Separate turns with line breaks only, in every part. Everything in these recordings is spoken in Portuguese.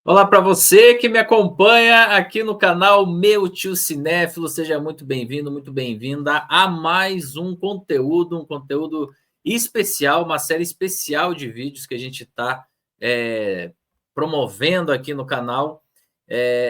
Olá para você que me acompanha aqui no canal Meu Tio Cinéfilo, seja muito bem-vindo, muito bem-vinda a mais um conteúdo especial, uma série especial de vídeos que a gente está promovendo aqui no canal,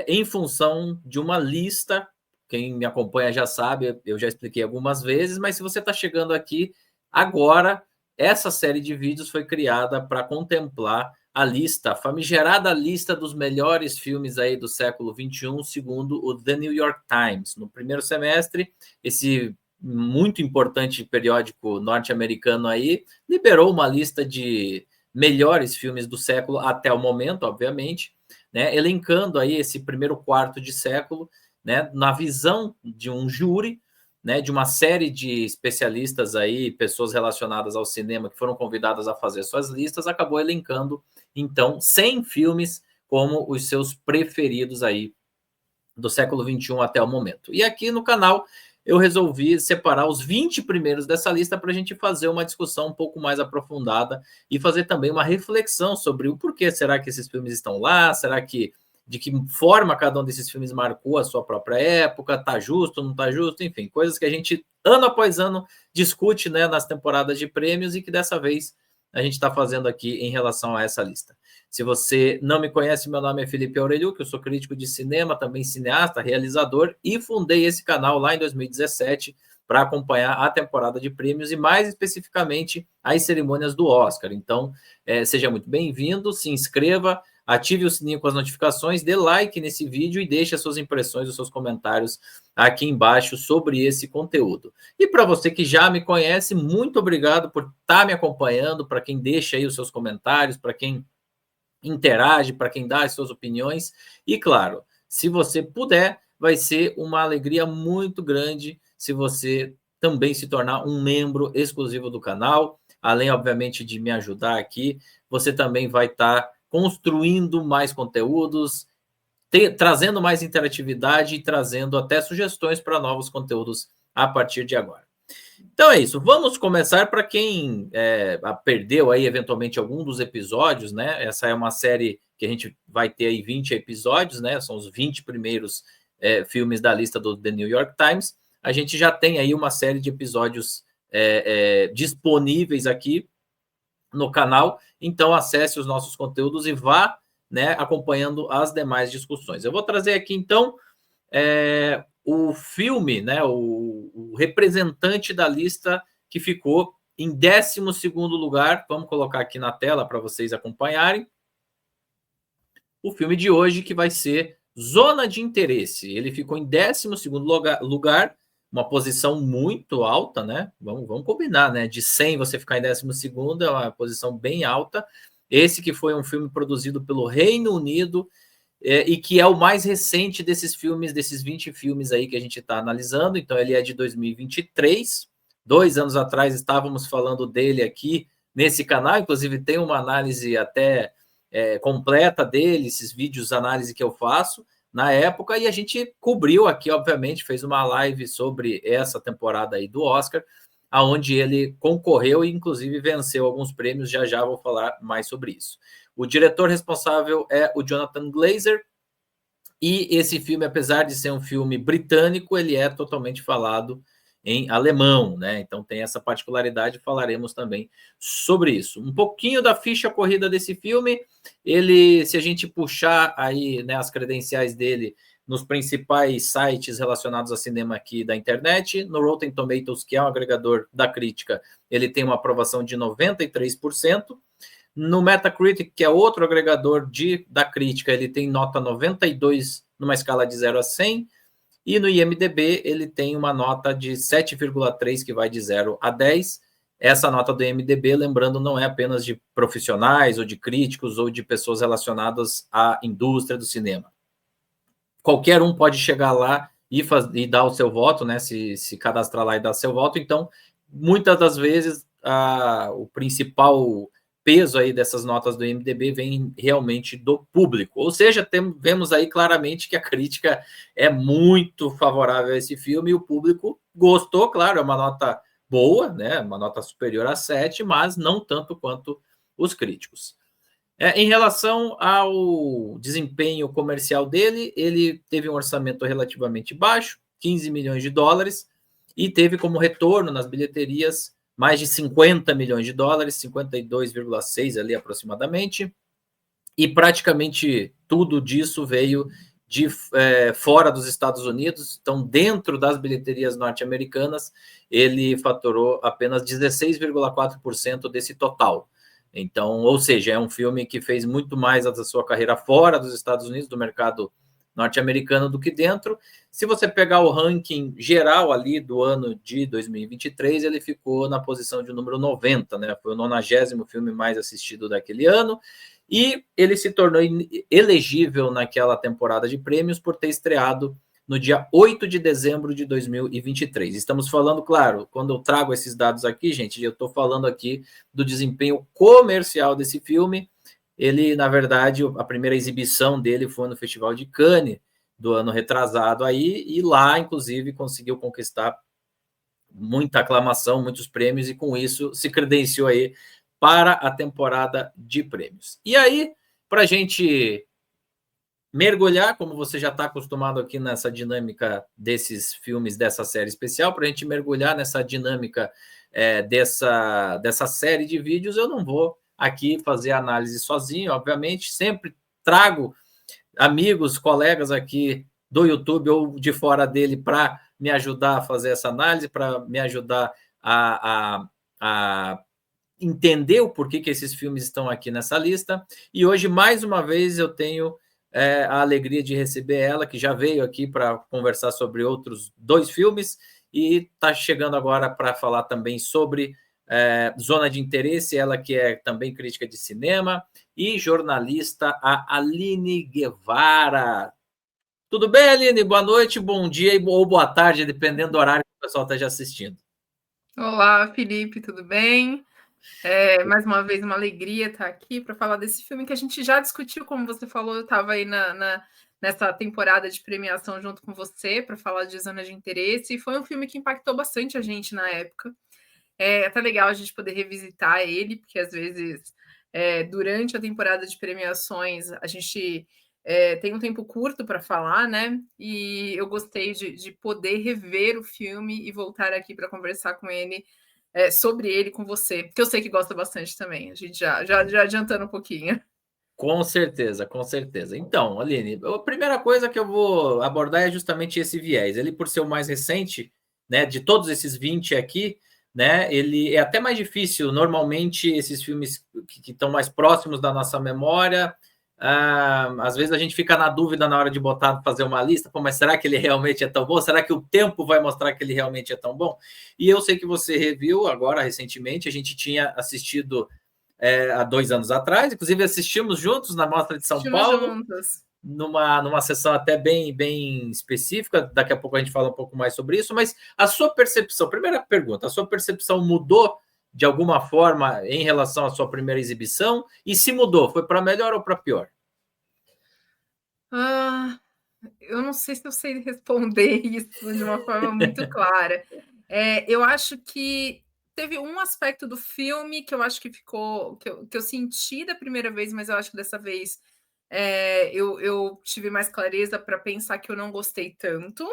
em função de uma lista. Quem me acompanha já sabe, eu já expliquei algumas vezes, mas se você está chegando aqui agora, essa série de vídeos foi criada para contemplar a famigerada lista dos melhores filmes aí do século XXI, segundo o The New York Times. No primeiro semestre, esse muito importante periódico norte-americano aí liberou uma lista de melhores filmes do século até o momento, obviamente, né, elencando aí esse primeiro quarto de século, né, na visão de um júri, né, de uma série de especialistas aí, pessoas relacionadas ao cinema que foram convidadas a fazer suas listas, acabou elencando então 100 filmes como os seus preferidos aí do século XXI até o momento. E aqui no canal eu resolvi separar os 20 primeiros dessa lista para a gente fazer uma discussão um pouco mais aprofundada e fazer também uma reflexão sobre o porquê será que esses filmes estão lá, será que de que forma cada um desses filmes marcou a sua própria época, tá justo, não tá justo, enfim, coisas que a gente ano após ano discute, né, nas temporadas de prêmios e que dessa vez a gente está fazendo aqui em relação a essa lista. Se você não me conhece, meu nome é Felipe Aureliuc, eu sou crítico de cinema, também cineasta, realizador, e fundei esse canal lá em 2017 para acompanhar a temporada de prêmios e, mais especificamente, as cerimônias do Oscar. Então, seja muito bem-vindo, se inscreva, ative o sininho com as notificações, dê like nesse vídeo e deixe as suas impressões, os seus comentários aqui embaixo sobre esse conteúdo. E para você que já me conhece, muito obrigado por estar me acompanhando, para quem deixa aí os seus comentários, para quem interage, para quem dá as suas opiniões. E, claro, se você puder, vai ser uma alegria muito grande se você também se tornar um membro exclusivo do canal. Além, obviamente, de me ajudar aqui, você também vai estar construindo mais conteúdos, trazendo mais interatividade e trazendo até sugestões para novos conteúdos a partir de agora. Então é isso, vamos começar. Para quem perdeu aí eventualmente algum dos episódios, né? Essa é uma série que a gente vai ter aí 20 episódios, né? São os 20 primeiros filmes da lista do The New York Times. A gente já tem aí uma série de episódios disponíveis aqui no canal, então acesse os nossos conteúdos e vá, né, acompanhando as demais discussões. Eu vou trazer aqui então o filme, né, o representante da lista que ficou em 12º lugar. Vamos colocar aqui na tela para vocês acompanharem. O filme de hoje, que vai ser Zona de Interesse. Ele ficou em 12º lugar, uma posição muito alta, né? Vamos combinar, né? De 100 você ficar em 12º é uma posição bem alta. Esse que foi um filme produzido pelo Reino Unido, e que é o mais recente desses filmes, desses 20 filmes aí que a gente está analisando. Então ele é de 2023, 2 anos atrás estávamos falando dele aqui nesse canal, inclusive tem uma análise até completa dele, esses vídeos análise que eu faço na época, e a gente cobriu aqui, obviamente, fez uma live sobre essa temporada aí do Oscar, aonde ele concorreu e inclusive venceu alguns prêmios. Já vou falar mais sobre isso. O diretor responsável é o Jonathan Glazer, e esse filme, apesar de ser um filme britânico, ele é totalmente falado em alemão, né? Então tem essa particularidade, falaremos também sobre isso. Um pouquinho da ficha corrida desse filme. Ele, se a gente puxar aí, né, as credenciais dele nos principais sites relacionados a cinema aqui da internet, no Rotten Tomatoes, que é um agregador da crítica, ele tem uma aprovação de 93%. No Metacritic, que é outro agregador da crítica, ele tem nota 92 numa escala de 0 a 100. E no IMDb ele tem uma nota de 7,3, que vai de 0 a 10. Essa nota do IMDb, lembrando, não é apenas de profissionais ou de críticos ou de pessoas relacionadas à indústria do cinema. Qualquer um pode chegar lá e dar o seu voto, né? Se cadastrar lá e dar seu voto. Então, muitas das vezes, o principal peso aí dessas notas do IMDb vem realmente do público. Ou seja, vemos aí claramente que a crítica é muito favorável a esse filme e o público gostou. Claro, é uma nota boa, né? Uma nota superior a 7, mas não tanto quanto os críticos. Em relação ao desempenho comercial dele, ele teve um orçamento relativamente baixo, 15 milhões de dólares, e teve como retorno nas bilheterias mais de 50 milhões de dólares, 52,6 ali aproximadamente, e praticamente tudo disso veio de fora dos Estados Unidos. Então, dentro das bilheterias norte-americanas, ele faturou apenas 16,4% desse total. Então, ou seja, é um filme que fez muito mais da sua carreira fora dos Estados Unidos, do mercado norte-americano, do que dentro. Se você pegar o ranking geral ali do ano de 2023, ele ficou na posição de número 90, né? Foi o 90º filme mais assistido daquele ano, e ele se tornou elegível naquela temporada de prêmios por ter estreado no dia 8 de dezembro de 2023. Estamos falando, claro, quando eu trago esses dados aqui, gente, eu estou falando aqui do desempenho comercial desse filme. Ele, na verdade, a primeira exibição dele foi no Festival de Cannes do ano retrasado aí, e lá, inclusive, conseguiu conquistar muita aclamação, muitos prêmios, e com isso se credenciou aí para a temporada de prêmios. E aí, para a gente mergulhar, como você já está acostumado aqui nessa dinâmica desses filmes, dessa série especial, para a gente mergulhar nessa dinâmica dessa série de vídeos, eu não vou aqui fazer análise sozinho, obviamente, sempre trago amigos, colegas aqui do YouTube ou de fora dele para me ajudar a fazer essa análise, para me ajudar a entender o porquê que esses filmes estão aqui nessa lista. E hoje, mais uma vez, eu tenho a alegria de receber ela, que já veio aqui para conversar sobre outros 2 filmes e está chegando agora para falar também sobre Zona de Interesse, ela que é também crítica de cinema e jornalista, a Aline Guevara. Tudo bem, Aline? Boa noite, bom dia ou boa tarde, dependendo do horário que o pessoal esteja assistindo.
Olá, Felipe, tudo bem? Mais uma vez, uma alegria estar aqui para falar desse filme que a gente já discutiu, como você falou, eu estava aí nessa temporada de premiação junto com você para falar de Zona de Interesse, e foi um filme que impactou bastante a gente na época. É até legal a gente poder revisitar ele, porque às vezes, durante a temporada de premiações, a gente tem um tempo curto para falar, né? E eu gostei de poder rever o filme e voltar aqui para conversar com ele, sobre ele com você, que eu sei que gosta bastante também. A gente já adiantando um pouquinho.
Com certeza, com certeza. Então, Aline, a primeira coisa que eu vou abordar é justamente esse viés. Ele, por ser o mais recente, né, de todos esses 20 aqui, né, ele é até mais difícil. Normalmente, esses filmes que estão mais próximos da nossa memória, às vezes a gente fica na dúvida na hora de botar, fazer uma lista, pô, mas será que ele realmente é tão bom? Será que o tempo vai mostrar que ele realmente é tão bom? E eu sei que você reviu agora, recentemente, a gente tinha assistido há 2 anos atrás, inclusive assistimos juntos na Mostra de São
Estivemos
Paulo,
juntas.
numa sessão até bem específica. Daqui a pouco a gente fala um pouco mais sobre isso, mas a sua percepção, primeira pergunta, a sua percepção mudou de alguma forma em relação à sua primeira exibição? E se mudou, foi para melhor ou para pior?
Eu não sei se eu sei responder isso de uma forma muito clara. Eu acho que teve um aspecto do filme que eu acho que ficou, que eu senti da primeira vez, mas eu acho que dessa vez eu tive mais clareza para pensar que eu não gostei tanto.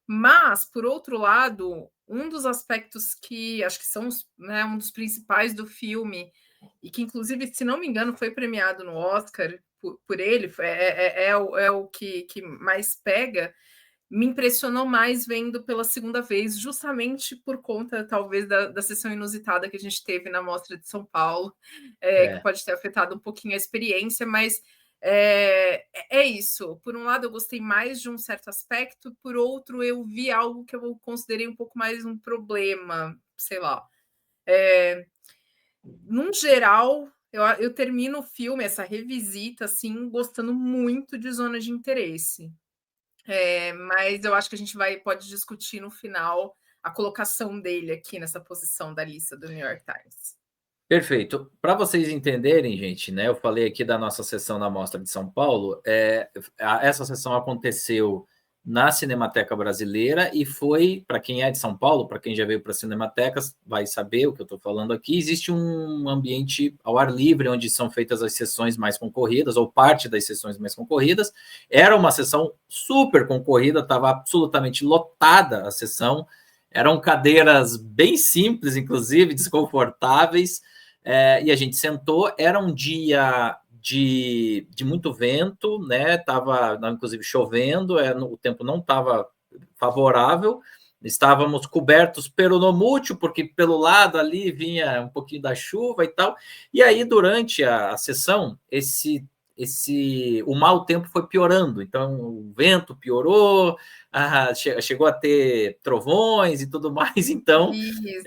Mas, por outro lado, um dos aspectos que acho que são né, um dos principais do filme, e que, inclusive, se não me engano, foi premiado no Oscar por ele, o que mais pega, me impressionou mais vendo pela segunda vez, justamente por conta, talvez, da sessão inusitada que a gente teve na Mostra de São Paulo, que pode ter afetado um pouquinho a experiência, mas é isso. Por um lado, eu gostei mais de um certo aspecto, por outro, eu vi algo que eu considerei um pouco mais um problema, sei lá. Num geral, eu termino o filme, essa revisita, assim, gostando muito de Zona de Interesse. Mas eu acho que a gente pode discutir no final a colocação dele aqui nessa posição da lista do New York Times.
Perfeito. Para vocês entenderem, gente, né? Eu falei aqui da nossa sessão na Mostra de São Paulo. Essa sessão aconteceu na Cinemateca Brasileira, e foi, para quem é de São Paulo, para quem já veio para Cinematecas, vai saber o que eu estou falando aqui, existe um ambiente ao ar livre, onde são feitas as sessões mais concorridas, ou parte das sessões mais concorridas. Era uma sessão super concorrida, estava absolutamente lotada a sessão, eram cadeiras bem simples, inclusive, desconfortáveis, e a gente sentou. Era um dia de muito vento, né? Tava, inclusive, chovendo, o tempo não estava favorável, estávamos cobertos pelo nomútil, porque pelo lado ali vinha um pouquinho da chuva e tal. E aí, durante a sessão, o mau tempo foi piorando, então o vento piorou, chegou a ter trovões e tudo mais, então
Isso.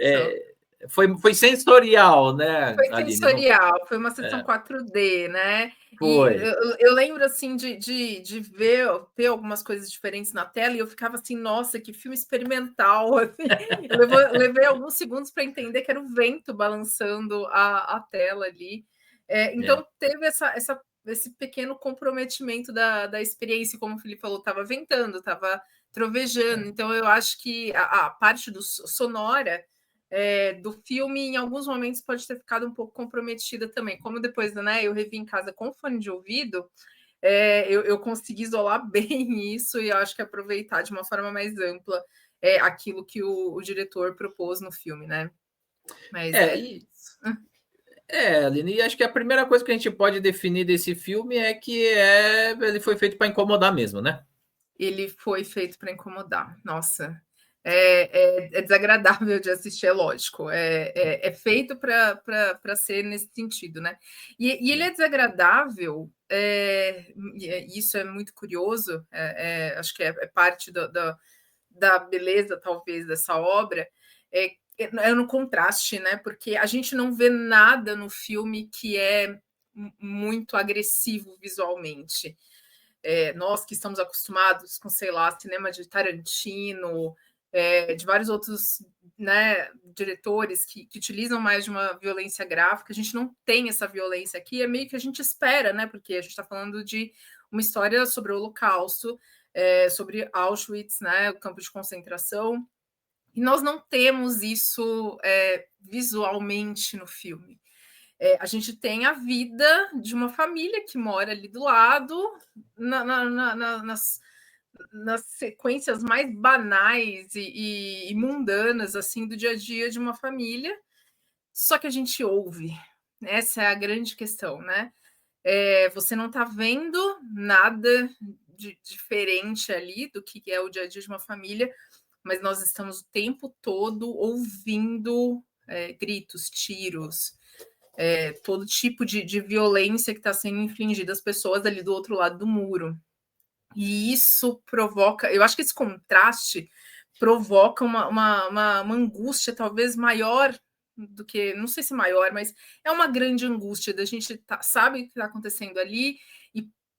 foi sensorial, né,
Foi
Aline?
sensorial, foi uma sessão 4D, né. E
Foi.
eu lembro, assim, de ver algumas coisas diferentes na tela e eu ficava assim: "Nossa, que filme experimental", assim. Eu levei alguns segundos para entender que era o vento balançando a tela ali.
É.
Então teve esse pequeno comprometimento da experiência, como o Felipe falou, estava ventando, estava trovejando, então eu acho que a parte sonora do filme, em alguns momentos, pode ter ficado um pouco comprometida também. Como depois, né, eu revi em casa com fone de ouvido, eu consegui isolar bem isso e eu acho que aproveitar de uma forma mais ampla aquilo que o diretor propôs no filme, né? Mas
É, Aline, e acho que a primeira coisa que a gente pode definir desse filme é que ele foi feito para incomodar mesmo, né?
Ele foi feito para incomodar. Nossa, é desagradável de assistir, é lógico. É feito para ser nesse sentido, né? E ele é desagradável, isso é muito curioso, acho que é parte da beleza, talvez, dessa obra, é no contraste, né? Porque a gente não vê nada no filme que é muito agressivo visualmente. Nós que estamos acostumados com, sei lá, cinema de Tarantino, de vários outros, né, diretores que utilizam mais de uma violência gráfica, a gente não tem essa violência aqui, é meio que a gente espera, né? Porque a gente está falando de uma história sobre o Holocausto, sobre Auschwitz, né, o campo de concentração, e nós não temos isso visualmente no filme. A gente tem a vida de uma família que mora ali do lado, nas sequências mais banais e mundanas assim do dia a dia de uma família, só que a gente ouve. Essa é a grande questão, né? Você não está vendo nada de diferente ali do que é o dia a dia de uma família, mas nós estamos o tempo todo ouvindo gritos, tiros, todo tipo de violência que está sendo infligida às pessoas ali do outro lado do muro. E isso provoca, eu acho que esse contraste provoca uma angústia talvez maior do que, não sei se maior, mas é uma grande angústia da gente sabe o que está acontecendo ali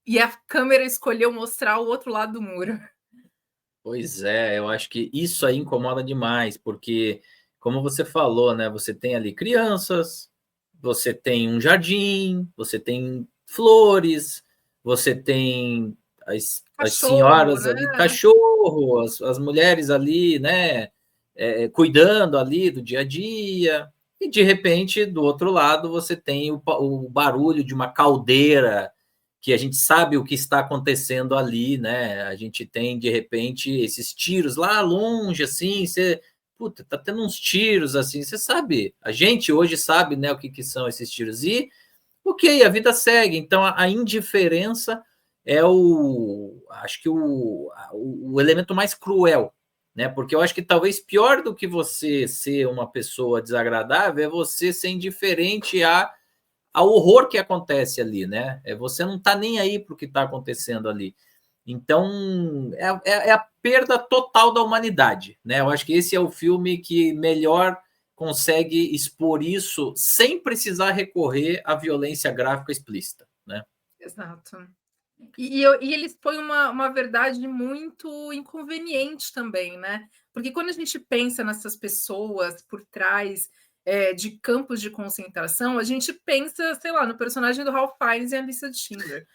e a câmera escolheu mostrar o outro lado do muro.
Pois é, eu acho que isso aí incomoda demais, porque, como você falou, né? Você tem ali crianças, você tem um jardim, você tem flores, você tem as
Cachorro,
senhoras
né?
ali, cachorro, as mulheres ali, né? Cuidando ali do dia a dia, e de repente, do outro lado, você tem o barulho de uma caldeira, que a gente sabe o que está acontecendo ali, né? A gente tem, de repente, esses tiros lá longe, assim, você... Puta, tá tendo uns tiros, assim, você sabe, a gente hoje sabe, né, o que são esses tiros. E, ok, a vida segue. Então, a indiferença é acho que o elemento mais cruel, né? Porque eu acho que talvez pior do que você ser uma pessoa desagradável é você ser indiferente ao horror que acontece ali, né? Você não está nem aí para o que está acontecendo ali. Então, é a perda total da humanidade, né? Eu acho que esse é o filme que melhor consegue expor isso sem precisar recorrer à violência gráfica explícita, né?
Exato. E eles põem uma verdade muito inconveniente também, né? Porque quando a gente pensa nessas pessoas por trás de campos de concentração, a gente pensa, sei lá, no personagem do Ralph Fiennes e a Lista de Schindler.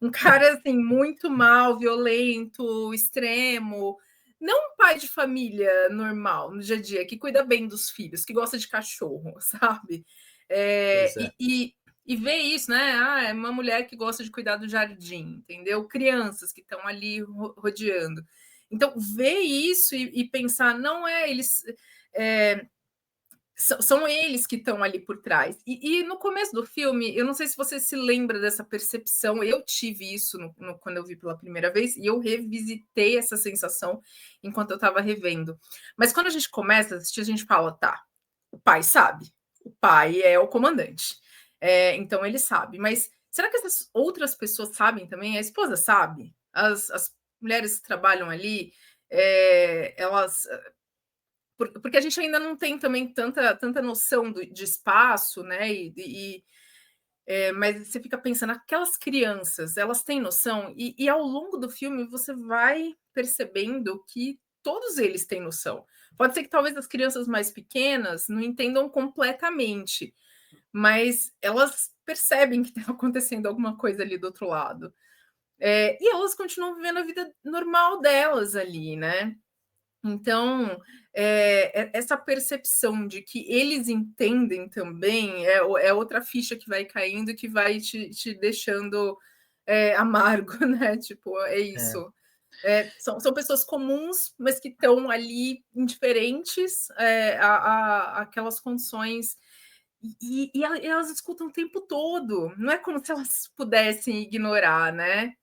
Um cara, assim, muito mal, violento, extremo. Não um pai de família normal, no dia a dia, que cuida bem dos filhos, que gosta de cachorro, sabe?
Pois é.
E ver isso, né? Ah, é uma mulher que gosta de cuidar do jardim, entendeu? Crianças que estão ali rodeando. Então, ver isso e pensar, não é eles. São eles que estão ali por trás. E no começo do filme, eu não sei se você se lembra dessa percepção, eu tive isso quando eu vi pela primeira vez, e eu revisitei essa sensação enquanto eu estava revendo. Mas quando a gente começa a assistir, a gente fala, tá, o pai sabe, o pai é o comandante, então ele sabe, mas será que essas outras pessoas sabem também? A esposa sabe? As mulheres que trabalham ali, elas porque a gente ainda não tem também tanta noção de espaço, né? Mas você fica pensando, aquelas crianças, elas têm noção? E ao longo do filme você vai percebendo que todos eles têm noção. Pode ser que talvez as crianças mais pequenas não entendam completamente, mas elas percebem que está acontecendo alguma coisa ali do outro lado. E elas continuam vivendo a vida normal delas ali, né? Então, essa percepção de que eles entendem também é outra ficha que vai caindo e que vai te deixando amargo, né? Tipo, é
É.
isso. São pessoas comuns, mas que estão ali indiferentes àquelas condições. E elas escutam o tempo todo. Não é como se elas pudessem ignorar, né?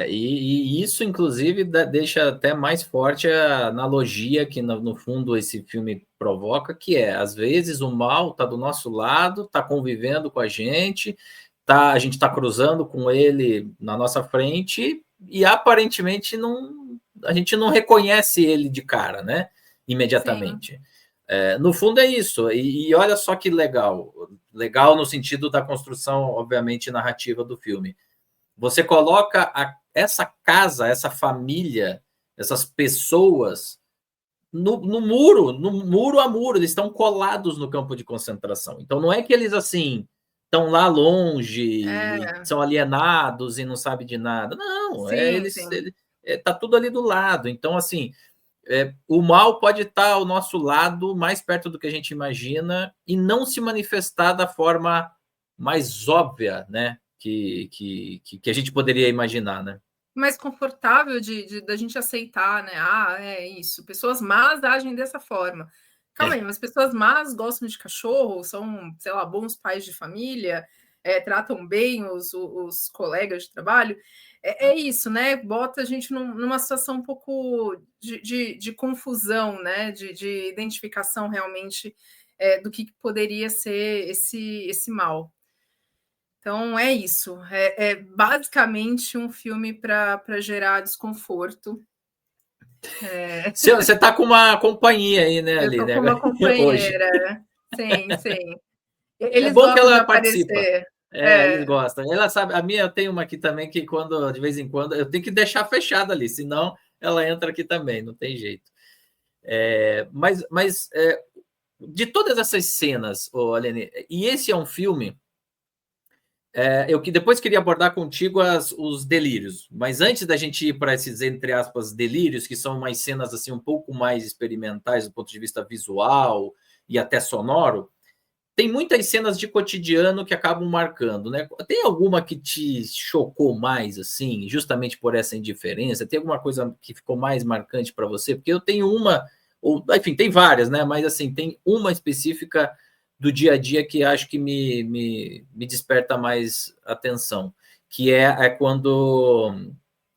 E isso, inclusive, deixa até mais forte a analogia que, no fundo, esse filme provoca, que é, às vezes, o mal está do nosso lado, está convivendo com a gente está cruzando com ele na nossa frente e, aparentemente, a gente não reconhece ele de cara, né?
Sim.
Imediatamente. No fundo, é isso. E olha só que legal. Legal no sentido da construção, obviamente, narrativa do filme. Você coloca essa casa, essa família, essas pessoas no muro a muro, eles estão colados no campo de concentração. Então não é que eles assim estão lá longe e são alienados e não sabem de nada. Não,
Sim, sim.
tá tudo ali do lado. Então assim, o mal pode estar ao nosso lado, mais perto do que a gente imagina, e não se manifestar da forma mais óbvia, né? Que a gente poderia imaginar, né?
Mais confortável da gente aceitar, né? Ah, é isso. Pessoas más agem dessa forma. Calma aí, mas pessoas más gostam de cachorro, são, sei lá, bons pais de família, tratam bem os colegas de trabalho. É isso, né? Bota a gente numa situação um pouco de confusão, né? De identificação realmente do que poderia ser esse mal. Então é isso. É basicamente um filme para gerar desconforto.
Você está com uma companhia aí, né,
Eu
ali,
estou
né?
com uma
Hoje.
companheira. Sim, sim.
É
Eles
bom que
gostam de
ela participa.
aparecer.
Eles gostam. Ela sabe, a minha eu tenho uma aqui também que quando de vez em quando eu tenho que deixar fechada ali, senão ela entra aqui também, não tem jeito. Mas de todas essas cenas, Aline, e esse é um filme eu que depois queria abordar contigo os delírios, mas antes da gente ir para esses, entre aspas, delírios, que são umas cenas assim um pouco mais experimentais do ponto de vista visual e até sonoro, tem muitas cenas de cotidiano que acabam marcando, né? Tem alguma que te chocou mais, assim, justamente por essa indiferença? Tem alguma coisa que ficou mais marcante para você? Porque eu tenho uma, ou enfim, tem várias, né? Mas assim, tem uma específica do dia a dia que acho que me desperta mais atenção, que é quando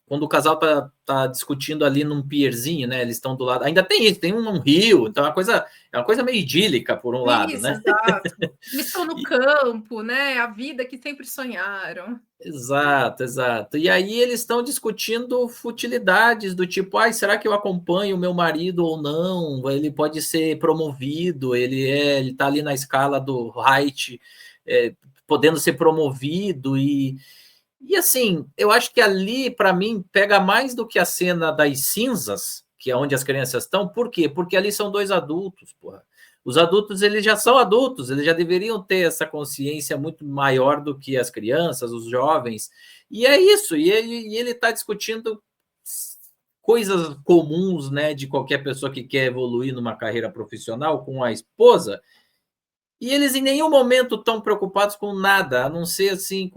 o casal tá discutindo ali num pierzinho, né? Eles estão do lado. Ainda tem isso, tem um rio, então é uma coisa meio idílica, por um lado,
Isso,
né?
exato. Eles estão no campo, né? A vida que sempre sonharam.
Exato, exato. E aí eles estão discutindo futilidades do tipo, será que eu acompanho o meu marido ou não? Ele pode ser promovido, ele tá ali na escala do Height, podendo ser promovido e assim, eu acho que ali para mim pega mais do que a cena das cinzas, que é onde as crianças estão. Por quê? Porque ali são dois adultos, porra. Os adultos, eles já são adultos, eles já deveriam ter essa consciência muito maior do que as crianças, os jovens. E é isso, e ele está discutindo coisas comuns, né, de qualquer pessoa que quer evoluir numa carreira profissional com a esposa, e eles em nenhum momento estão preocupados com nada, a não ser assim,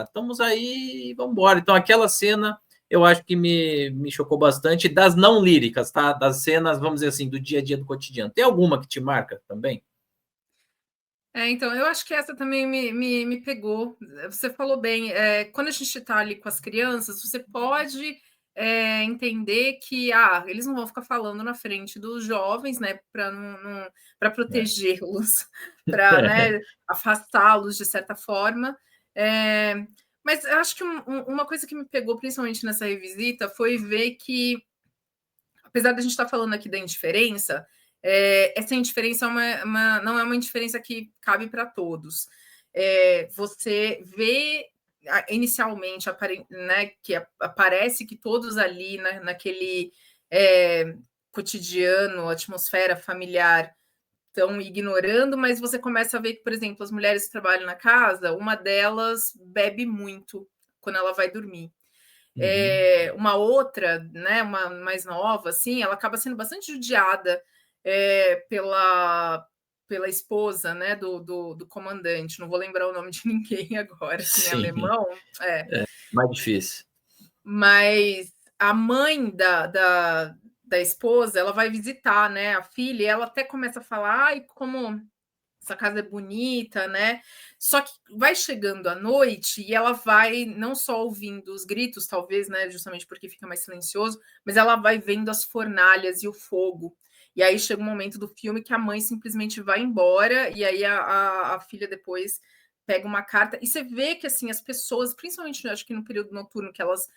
estamos aí e vamos embora. Então, aquela cena eu acho que me chocou bastante, das não líricas, tá? Das cenas, vamos dizer assim, do dia a dia do cotidiano. Tem alguma que te marca também?
Então, eu acho que essa também me pegou. Você falou bem, quando a gente está ali com as crianças, você pode entender que eles não vão ficar falando na frente dos jovens, né, para protegê-los, para, né, afastá-los de certa forma. Mas eu acho que uma coisa que me pegou, principalmente nessa revisita, foi ver que, apesar da gente estar falando aqui da indiferença, essa indiferença não é uma indiferença que cabe para todos. Você vê inicialmente, né, que aparece que todos ali naquele cotidiano, atmosfera familiar, estão ignorando, mas você começa a ver que, por exemplo, as mulheres que trabalham na casa, uma delas bebe muito quando ela vai dormir. Uma outra, né, uma mais nova, assim, ela acaba sendo bastante judiada pela esposa, né, do comandante. Não vou lembrar o nome de ninguém agora, em
Sim,
alemão.
mais difícil.
Mas a mãe da esposa, ela vai visitar, né, a filha, e ela até começa a falar, ai, como essa casa é bonita, né? Só que vai chegando a noite e ela vai não só ouvindo os gritos, talvez, né? Justamente porque fica mais silencioso, mas ela vai vendo as fornalhas e o fogo. E aí chega um momento do filme que a mãe simplesmente vai embora, e aí a filha depois pega uma carta, e você vê que assim as pessoas, principalmente acho que no período noturno, que elas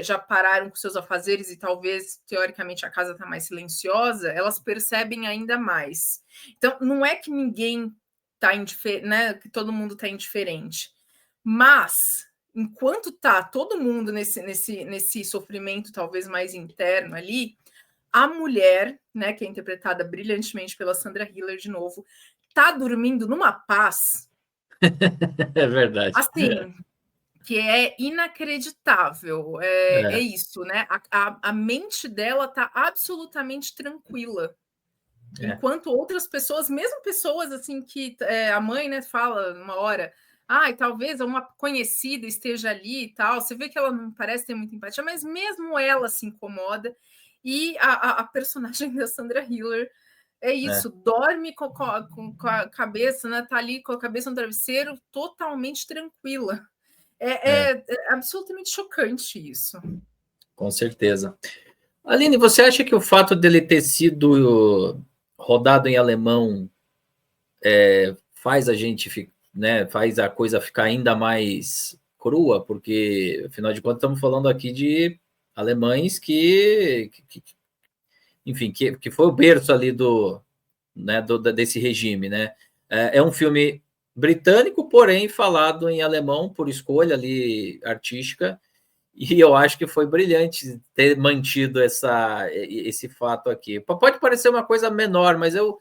já pararam com seus afazeres e talvez teoricamente a casa está mais silenciosa, elas percebem ainda mais. Então, não é que ninguém está indiferente, né? Que todo mundo está indiferente. Mas, enquanto tá todo mundo nesse sofrimento, talvez mais interno ali, a mulher, né, que é interpretada brilhantemente pela Sandra Hiller de novo, tá dormindo numa paz.
É verdade.
Assim, que é inacreditável. É isso, né? A mente dela tá absolutamente tranquila. Enquanto outras pessoas, mesmo pessoas assim que a mãe, né, fala uma hora, talvez uma conhecida esteja ali e tal, você vê que ela não parece ter muita empatia, mas mesmo ela se incomoda, e a personagem da Sandra Hiller é isso, dorme com a cabeça, né, tá ali com a cabeça no travesseiro, totalmente tranquila. É absolutamente chocante isso.
Com certeza. Aline, você acha que o fato dele ter sido rodado em alemão faz a gente, né, faz a coisa ficar ainda mais crua? Porque, afinal de contas, estamos falando aqui de alemães enfim, que foi o berço ali né, desse regime, né? É um filme britânico, porém falado em alemão por escolha ali artística, e eu acho que foi brilhante ter mantido esse fato aqui. Pode parecer uma coisa menor, mas eu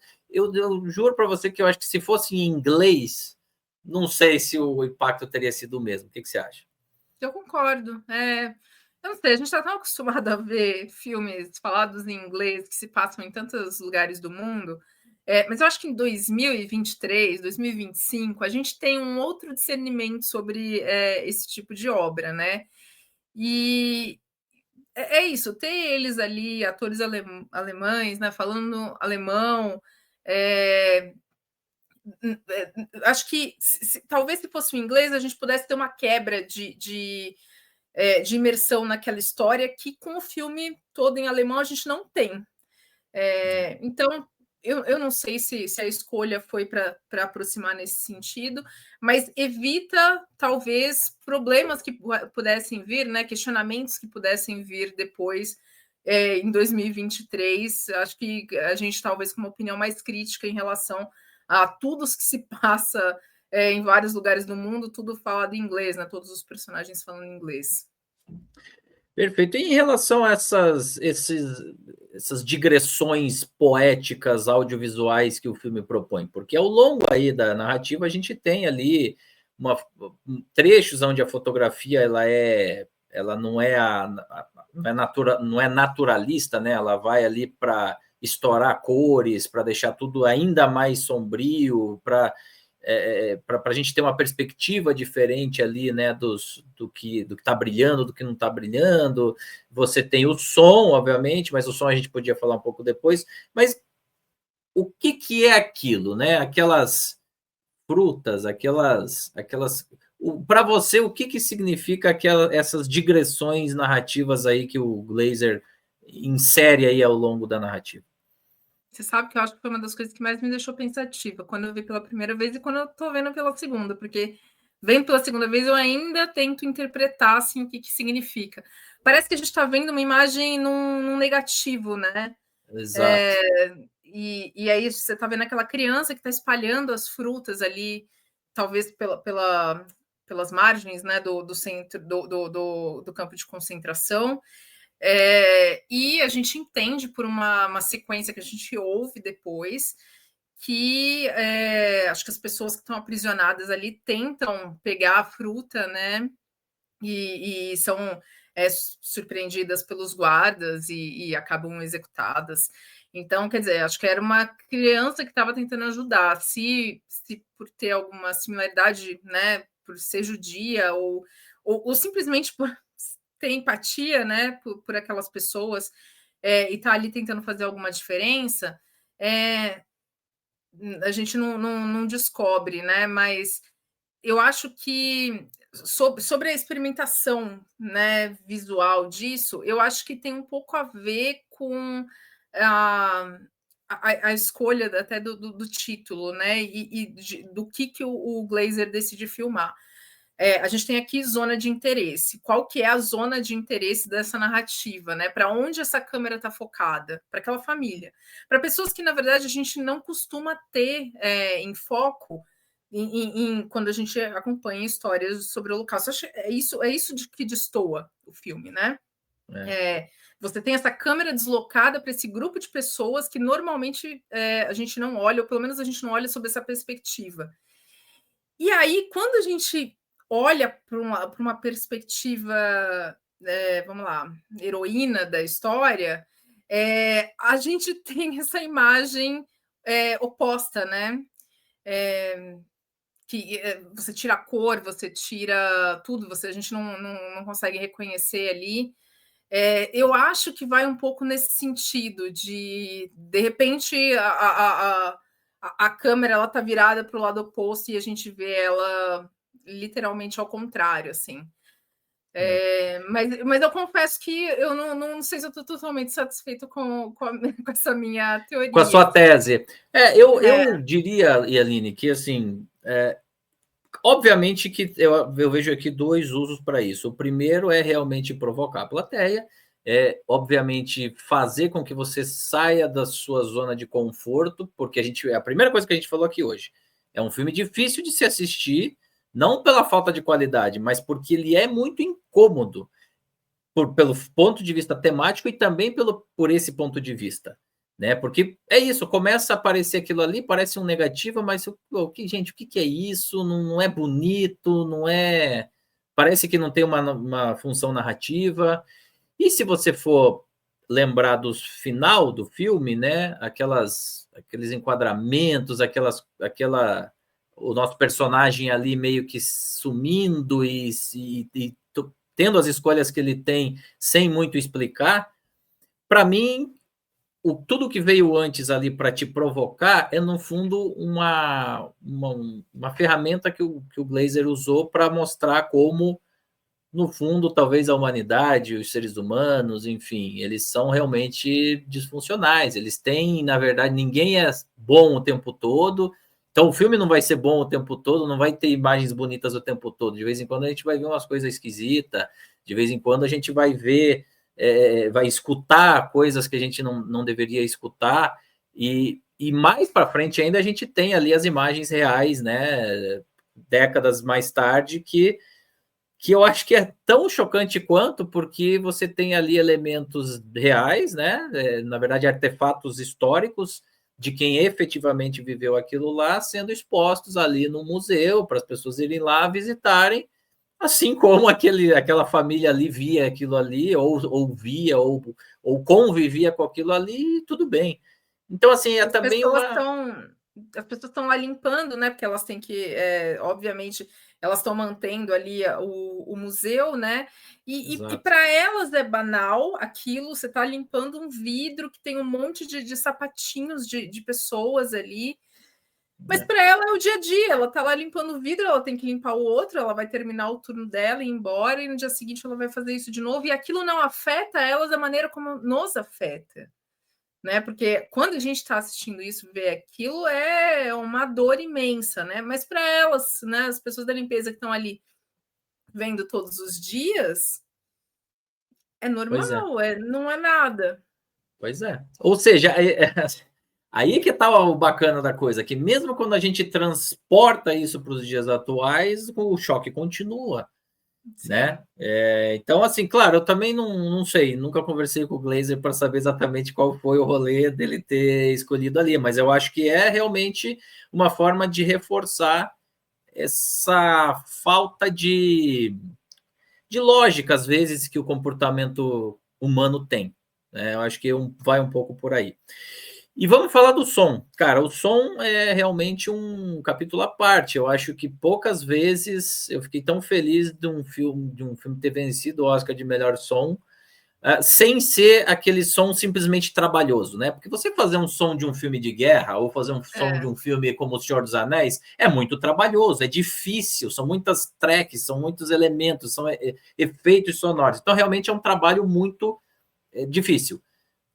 juro para você que eu acho que se fosse em inglês, não sei se o impacto teria sido o mesmo. O que você acha?
Eu concordo. Eu não sei, a gente está tão acostumado a ver filmes falados em inglês que se passam em tantos lugares do mundo, mas eu acho que em 2023, 2025, a gente tem um outro discernimento sobre esse tipo de obra, né? E é isso, ter eles ali, atores alemães, né, falando alemão, acho que talvez se fosse o inglês a gente pudesse ter uma quebra de imersão naquela história que com o filme todo em alemão a gente não tem. Então, eu não sei se a escolha foi para aproximar nesse sentido, mas evita, talvez, problemas que pudessem vir, né, questionamentos que pudessem vir depois, em 2023. Acho que a gente, talvez, com uma opinião mais crítica em relação a tudo que se passa em vários lugares do mundo, tudo falado em inglês, né, todos os personagens falando inglês.
Perfeito. E em relação a essas digressões poéticas audiovisuais que o filme propõe, porque ao longo aí da narrativa a gente tem ali trechos onde a fotografia ela não é não é naturalista, né? Ela vai ali para estourar cores, para deixar tudo ainda mais sombrio, para a gente ter uma perspectiva diferente ali, né, do que está brilhando, do que não está brilhando. Você tem o som, obviamente, mas o som a gente podia falar um pouco depois. Mas o que é aquilo, né? Aquelas frutas, para você, o que significa essas digressões narrativas aí que o Glazer insere aí ao longo da narrativa?
Você sabe que eu acho que foi uma das coisas que mais me deixou pensativa quando eu vi pela primeira vez e quando eu tô vendo pela segunda, porque vendo pela segunda vez eu ainda tento interpretar assim, o que significa. Parece que a gente está vendo uma imagem num negativo, né?
Exato.
E aí você está vendo aquela criança que está espalhando as frutas ali, talvez pelas margens, né, do centro do campo de concentração. E a gente entende por uma sequência que a gente ouve depois que acho que as pessoas que estão aprisionadas ali tentam pegar a fruta, né? E são surpreendidas pelos guardas e acabam executadas. Então, quer dizer, acho que era uma criança que estava tentando ajudar. Se por ter alguma similaridade, né, por ser judia ou simplesmente por ter empatia, né, por aquelas pessoas e estar ali tentando fazer alguma diferença, a gente não descobre, né? Mas eu acho que sobre a experimentação, né, visual disso, eu acho que tem um pouco a ver com a escolha até do título, né? Do que o Glazer decide filmar. A gente tem aqui zona de interesse. Qual que é a zona de interesse dessa narrativa, né? Para onde essa câmera está focada? Para aquela família. Para pessoas que, na verdade, a gente não costuma ter em foco quando a gente acompanha histórias sobre o Holocausto. É isso de que destoa o filme, né? Você tem essa câmera deslocada para esse grupo de pessoas que normalmente a gente não olha, ou pelo menos a gente não olha sob essa perspectiva. E aí, quando a gente olha para uma perspectiva, vamos lá, heroína da história, a gente tem essa imagem oposta, né? Que você tira a cor, você tira tudo, a gente não consegue reconhecer ali. Eu acho que vai um pouco nesse sentido de repente, a câmera ela tá virada para o lado oposto e a gente vê ela literalmente ao contrário, assim. Mas eu confesso que eu não sei se eu estou totalmente satisfeito com essa minha teoria.
Com a sua tese. Eu diria, Yaline, que assim, obviamente que eu vejo aqui dois usos para isso. O primeiro é realmente provocar a plateia, obviamente fazer com que você saia da sua zona de conforto, porque a primeira coisa que a gente falou aqui hoje é um filme difícil de se assistir, não pela falta de qualidade, mas porque ele é muito incômodo pelo ponto de vista temático e também por esse ponto de vista. Né? Porque é isso, começa a aparecer aquilo ali, parece um negativo, mas gente, o que é isso? Não é bonito, não é. Parece que não tem uma função narrativa. E se você for lembrar do final do filme, né? Aqueles enquadramentos, o nosso personagem ali meio que sumindo e tendo as escolhas que ele tem sem muito explicar, para mim tudo que veio antes ali para te provocar é, no fundo, uma ferramenta que o Glazer usou para mostrar como, no fundo, talvez a humanidade, os seres humanos, enfim, eles são realmente disfuncionais. Eles têm, na verdade, ninguém é bom o tempo todo. Então, o filme não vai ser bom o tempo todo, não vai ter imagens bonitas o tempo todo. De vez em quando a gente vai ver umas coisas esquisitas, de vez em quando a gente vai ver vai escutar coisas que a gente não deveria escutar, e mais para frente ainda a gente tem ali as imagens reais, né, décadas mais tarde, que que eu acho que é tão chocante quanto, porque você tem ali elementos reais, né? Na verdade, artefatos históricos de quem efetivamente viveu aquilo lá, sendo expostos ali no museu, para as pessoas irem lá visitarem, assim como aquela família ali via aquilo ali, ou via, ou convivia com aquilo ali, e tudo bem. Então, assim, é
As
também
pessoas
uma...
estão as pessoas estão lá limpando, né, porque elas têm que, obviamente, elas estão mantendo ali o museu, né, e
Exato.
para elas é banal aquilo, você está limpando um vidro que tem um monte de sapatinhos de pessoas ali, mas
É.
para ela é o dia a dia, ela está lá limpando o vidro, ela tem que limpar o outro, ela vai terminar o turno dela e ir embora, e no dia seguinte ela vai fazer isso de novo, e aquilo não afeta elas da maneira como nos afeta. Né? Porque quando a gente está assistindo isso, ver aquilo é uma dor imensa, né? Mas para elas, né, as pessoas da limpeza que estão ali vendo todos os dias, é
Pois é.
normal, não é nada.
Pois é. Ou seja, aí que tá o bacana da coisa, que mesmo quando a gente transporta isso para os dias atuais, o choque continua,
Sim.
né? Então, assim, claro, eu também não sei, nunca conversei com o Glazer para saber exatamente qual foi o rolê dele ter escolhido ali, mas eu acho que é realmente uma forma de reforçar essa falta de lógica, às vezes, que o comportamento humano tem, né? Eu acho que vai um pouco por aí. E vamos falar do som. Cara, o som é realmente um capítulo à parte. Eu acho que poucas vezes eu fiquei tão feliz de um filme ter vencido o Oscar de melhor som, sem ser aquele som simplesmente trabalhoso, né? Porque você fazer um som de um filme de guerra ou fazer um som de
É,
um filme como O Senhor dos Anéis é muito trabalhoso, é difícil, são muitas tracks, são muitos elementos, são efeitos sonoros. Então, realmente é um trabalho muito difícil.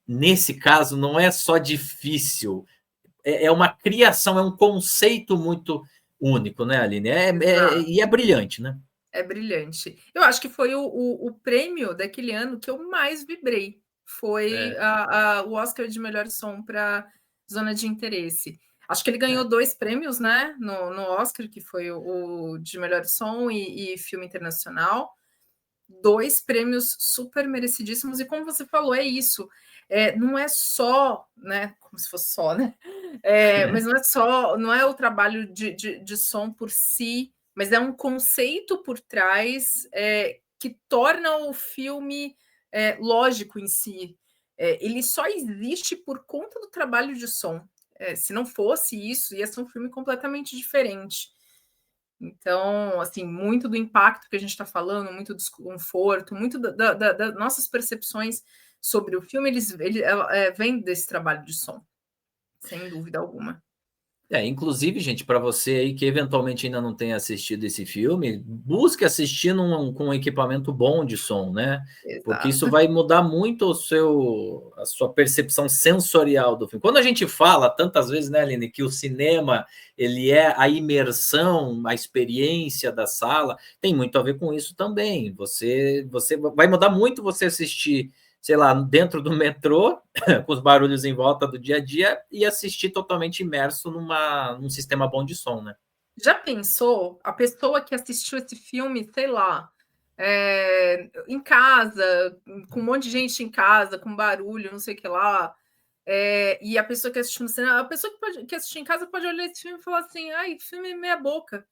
Nesse caso, não é só difícil, é uma criação, é um conceito muito único, né, Aline? E
exato.
é brilhante, né?
É brilhante. Eu acho que foi o prêmio daquele ano que eu mais vibrei. Foi
É,
o Oscar de melhor som para Zona de Interesse. Acho que ele ganhou
é.
2 prêmios, né, no Oscar, que foi o de melhor som e filme internacional. 2 prêmios super merecidíssimos, e como você falou, é isso. Não é só, né, como se fosse só, né? Mas não é o trabalho de som por si, mas é um conceito por trás que torna o filme lógico em si. Ele só existe por conta do trabalho de som. Se não fosse isso, ia ser um filme completamente diferente. Então, assim, muito do impacto que a gente está falando, muito do desconforto, muito das nossas percepções sobre o filme, vem desse trabalho de som, sem dúvida alguma.
Inclusive, gente, para você aí que eventualmente ainda não tenha assistido esse filme, busque assistir com um equipamento bom de som, né? Porque isso
Exato.
vai mudar muito a sua percepção sensorial do filme. Quando a gente fala tantas vezes, né, Aline, que o cinema ele é a imersão, a experiência da sala, tem muito a ver com isso também. Você vai mudar muito você assistir, sei lá, dentro do metrô, com os barulhos em volta do dia a dia, e assistir totalmente imerso num sistema bom de som, né?
Já pensou a pessoa que assistiu esse filme, sei lá, em casa, com um monte de gente em casa, com barulho, não sei o que lá, e a pessoa que assistiu no cinema, a pessoa que assistiu em casa pode olhar esse filme e falar assim: ai, filme meia boca,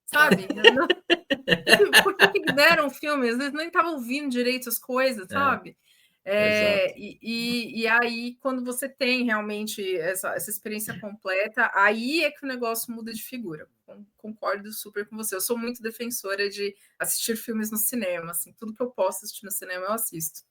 sabe? Não, por que deram o filme? Às vezes nem estava ouvindo direito as coisas,
É,
sabe?
exato.
E aí, quando você tem realmente essa experiência completa, aí é que o negócio muda de figura. Concordo super com você. Eu sou muito defensora de assistir filmes no cinema. Assim, tudo que eu posso assistir no cinema, eu assisto.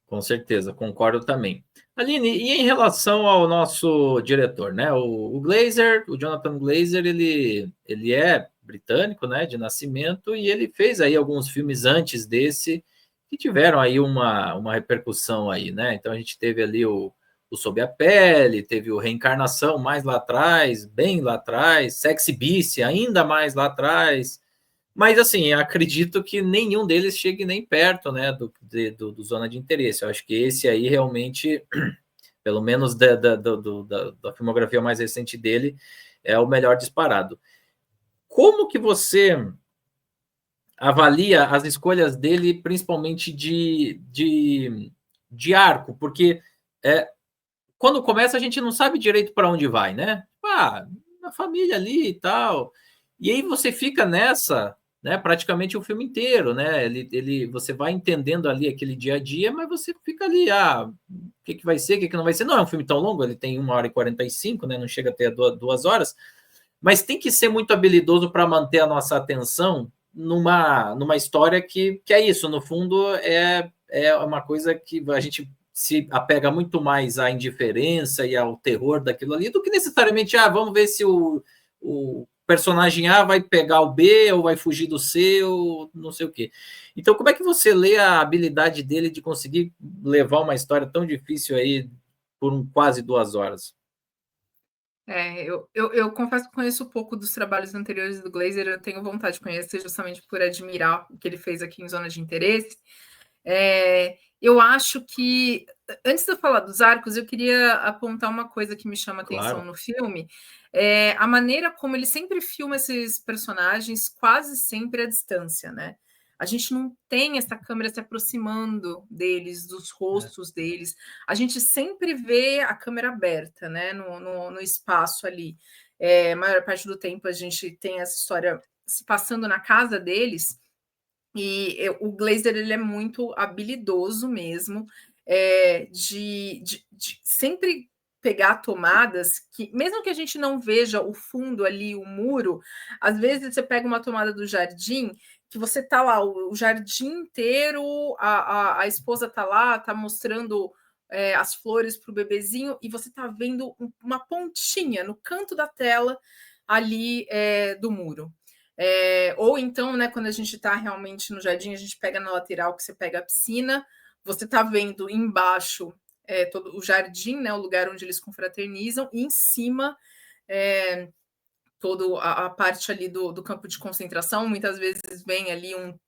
Com certeza, concordo também. Aline, e em relação ao nosso diretor, né? O Glazer, o Jonathan Glazer, ele é britânico, né, de nascimento, e ele fez aí alguns filmes antes desse que tiveram aí uma repercussão aí, né? Então a gente teve ali o Sob a Pele, teve o Reencarnação mais lá atrás, bem lá atrás, Sexy Beast ainda mais lá atrás. Mas, assim, acredito que nenhum deles chegue nem perto, né, do Zona de Interesse. Eu acho que esse aí realmente, pelo menos da filmografia mais recente dele, é o melhor disparado. Como que você avalia as escolhas dele, principalmente de arco, porque quando começa a gente não sabe direito para onde vai, né? Ah, a família ali e tal. E aí você fica nessa, né? Praticamente o filme inteiro, né? Você vai entendendo ali aquele dia a dia, mas você fica ali, o que vai ser, o que não vai ser. Não é um filme tão longo, ele tem 1h45, né? Não chega a ter 2 horas, mas tem que ser muito habilidoso para manter a nossa atenção numa história que é isso, no fundo, é uma coisa que a gente se apega muito mais à indiferença e ao terror daquilo ali do que necessariamente, vamos ver se o personagem A vai pegar o B ou vai fugir do C ou não sei o quê. Então, como é que você lê a habilidade dele de conseguir levar uma história tão difícil aí por quase 2 horas?
Eu confesso que conheço pouco dos trabalhos anteriores do Glazer, eu tenho vontade de conhecer justamente por admirar o que ele fez aqui em Zona de Interesse. Eu acho que, antes de eu falar dos arcos, eu queria apontar uma coisa que me chama atenção
Claro.
no filme, a maneira como ele sempre filma esses personagens quase sempre à distância, né? A gente não tem essa câmera se aproximando deles, dos rostos deles. A gente sempre vê a câmera aberta, né? No espaço ali. A maior parte do tempo a gente tem essa história se passando na casa deles. E o Glazer ele é muito habilidoso mesmo, de sempre pegar tomadas que, mesmo que a gente não veja o fundo ali, o muro, às vezes você pega uma tomada do jardim que você tá lá, o jardim inteiro, a esposa tá lá, tá mostrando as flores para o bebezinho, e você tá vendo uma pontinha no canto da tela ali do muro. Ou então, né, quando a gente está realmente no jardim, a gente pega na lateral, que você pega a piscina, você está vendo embaixo todo o jardim, né, o lugar onde eles confraternizam, e em cima toda a parte ali do campo de concentração. Muitas vezes vem ali um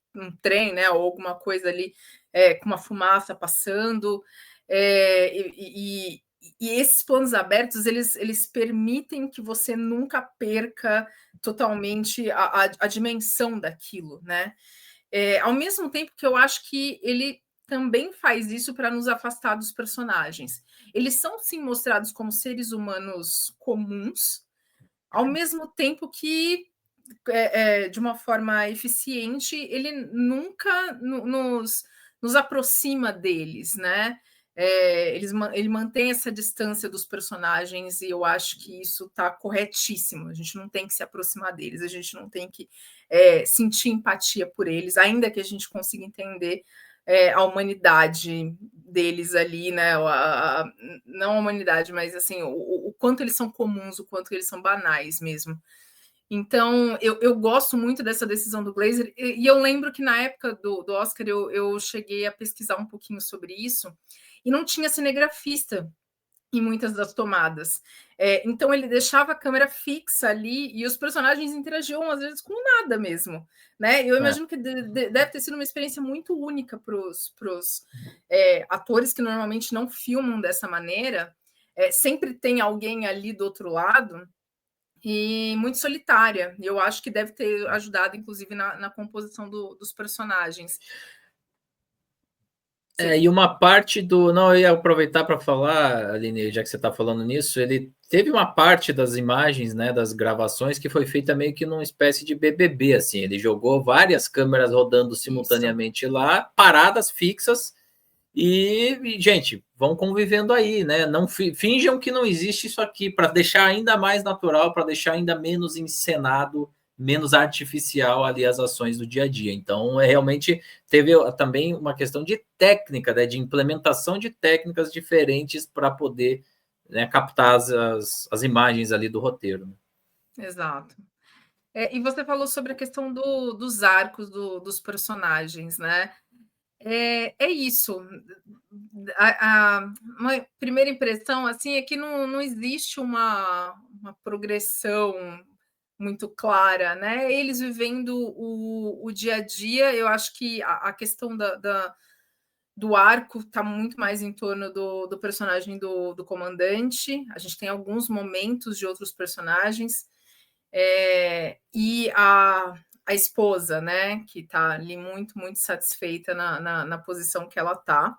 trem, né, ou alguma coisa ali com uma fumaça passando, e esses planos abertos eles permitem que você nunca perca totalmente a dimensão daquilo, né? Ao mesmo tempo que eu acho que ele também faz isso para nos afastar dos personagens. Eles são sim mostrados como seres humanos comuns, ao mesmo tempo que de uma forma eficiente, ele nunca nos aproxima deles, né? Ele mantém essa distância dos personagens, e eu acho que isso está corretíssimo. A gente não tem que se aproximar deles, a gente não tem que sentir empatia por eles, ainda que a gente consiga entender a humanidade deles ali, né? Não a humanidade, mas assim, o quanto eles são comuns, o quanto eles são banais mesmo. Então, eu gosto muito dessa decisão do Glazer, e eu lembro que na época do Oscar eu cheguei a pesquisar um pouquinho sobre isso, e não tinha cinegrafista em muitas das tomadas. Então, ele deixava a câmera fixa ali, e os personagens interagiam, às vezes, com nada mesmo. Né? Eu imagino que deve ter sido uma experiência muito única para os atores que normalmente não filmam dessa maneira. Sempre tem alguém ali do outro lado, e muito solitária. E eu acho que deve ter ajudado, inclusive, na composição dos personagens.
E uma parte do. Não, eu ia aproveitar para falar, Aline, já que você está falando nisso, ele teve uma parte das imagens, né, das gravações, que foi feita meio que numa espécie de BBB, assim. Ele jogou várias câmeras rodando simultaneamente lá, paradas fixas, gente, vão convivendo aí, né? Não finjam que não existe isso aqui, para deixar ainda mais natural, para deixar ainda menos encenado, menos artificial ali as ações do dia a dia. Então, realmente teve também uma questão de técnica, né, de implementação de técnicas diferentes para poder, né, captar as imagens ali do roteiro.
Exato. E você falou sobre a questão dos arcos dos personagens, né? É isso. Uma primeira impressão assim é que não existe uma progressão muito clara, né? Eles vivendo o dia a dia. Eu acho que a questão do arco está muito mais em torno do personagem do comandante. A gente tem alguns momentos de outros personagens, e a esposa, né, que está ali muito, muito satisfeita na posição que ela está.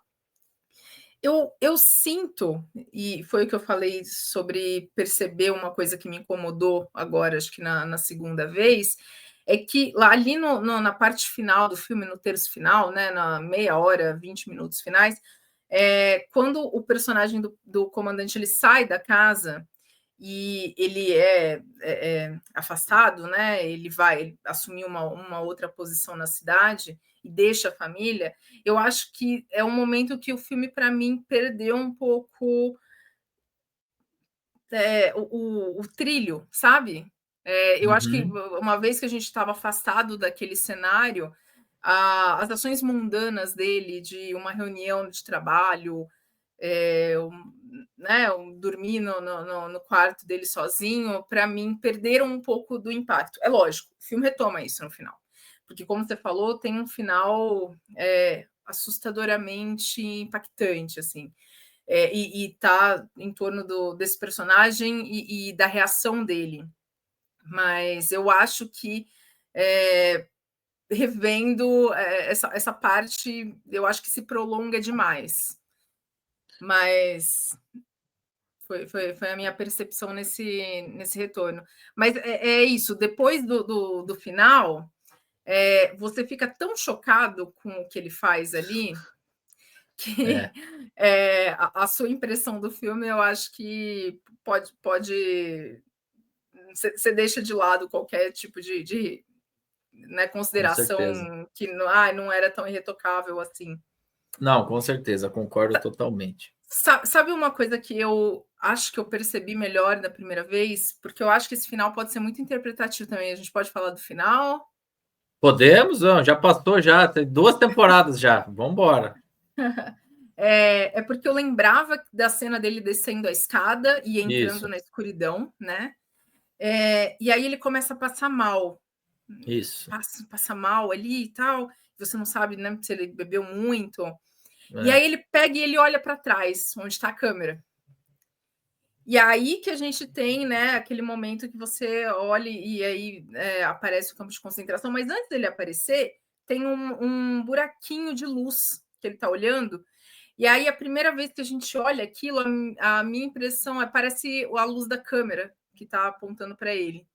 Eu sinto, e foi o que eu falei sobre perceber uma coisa que me incomodou agora, acho que na segunda vez, é que lá ali na parte final do filme, no terço final, né, na meia hora, 20 minutos finais, quando o personagem do comandante ele sai da casa e ele é afastado, né? Ele vai assumir uma outra posição na cidade e deixa a família. Eu acho que é um momento que o filme, para mim, perdeu um pouco o trilho, sabe? Eu acho que
Uhum.
uma vez que a gente estava afastado daquele cenário, as ações mundanas dele, de uma reunião de trabalho, né, dormir no quarto dele sozinho, para mim, perderam um pouco do impacto. É lógico, o filme retoma isso no final, porque, como você falou, tem um final assustadoramente impactante, assim, e tá em torno desse personagem e da reação dele. Mas eu acho que revendo essa parte, eu acho que se prolonga demais. Mas foi a minha percepção nesse retorno. Mas é isso, depois do final, você fica tão chocado com o que ele faz ali, que a sua impressão do filme, eu acho que pode você deixa de lado qualquer tipo de né,
Com certeza.
consideração que não era tão irretocável assim.
Não, com certeza, concordo totalmente.
Sabe uma coisa que eu acho que eu percebi melhor da primeira vez? Porque eu acho que esse final pode ser muito interpretativo também. A gente pode falar do final?
Podemos? Não, já passou já, tem 2 temporadas já. Vamos embora.
É porque eu lembrava da cena dele descendo a escada e entrando
Isso,
na escuridão, né? E aí ele começa a passar mal.
isso.
Passa mal ali e tal. Você não sabe, né, se ele bebeu muito. E
É,
aí ele pega e ele olha para trás, onde está a câmera. E aí que a gente tem, né, aquele momento que você olha e aí aparece o campo de concentração, mas antes dele aparecer, tem um buraquinho de luz que ele está olhando. E aí, a primeira vez que a gente olha aquilo, a minha impressão parece a luz da câmera que está apontando para ele.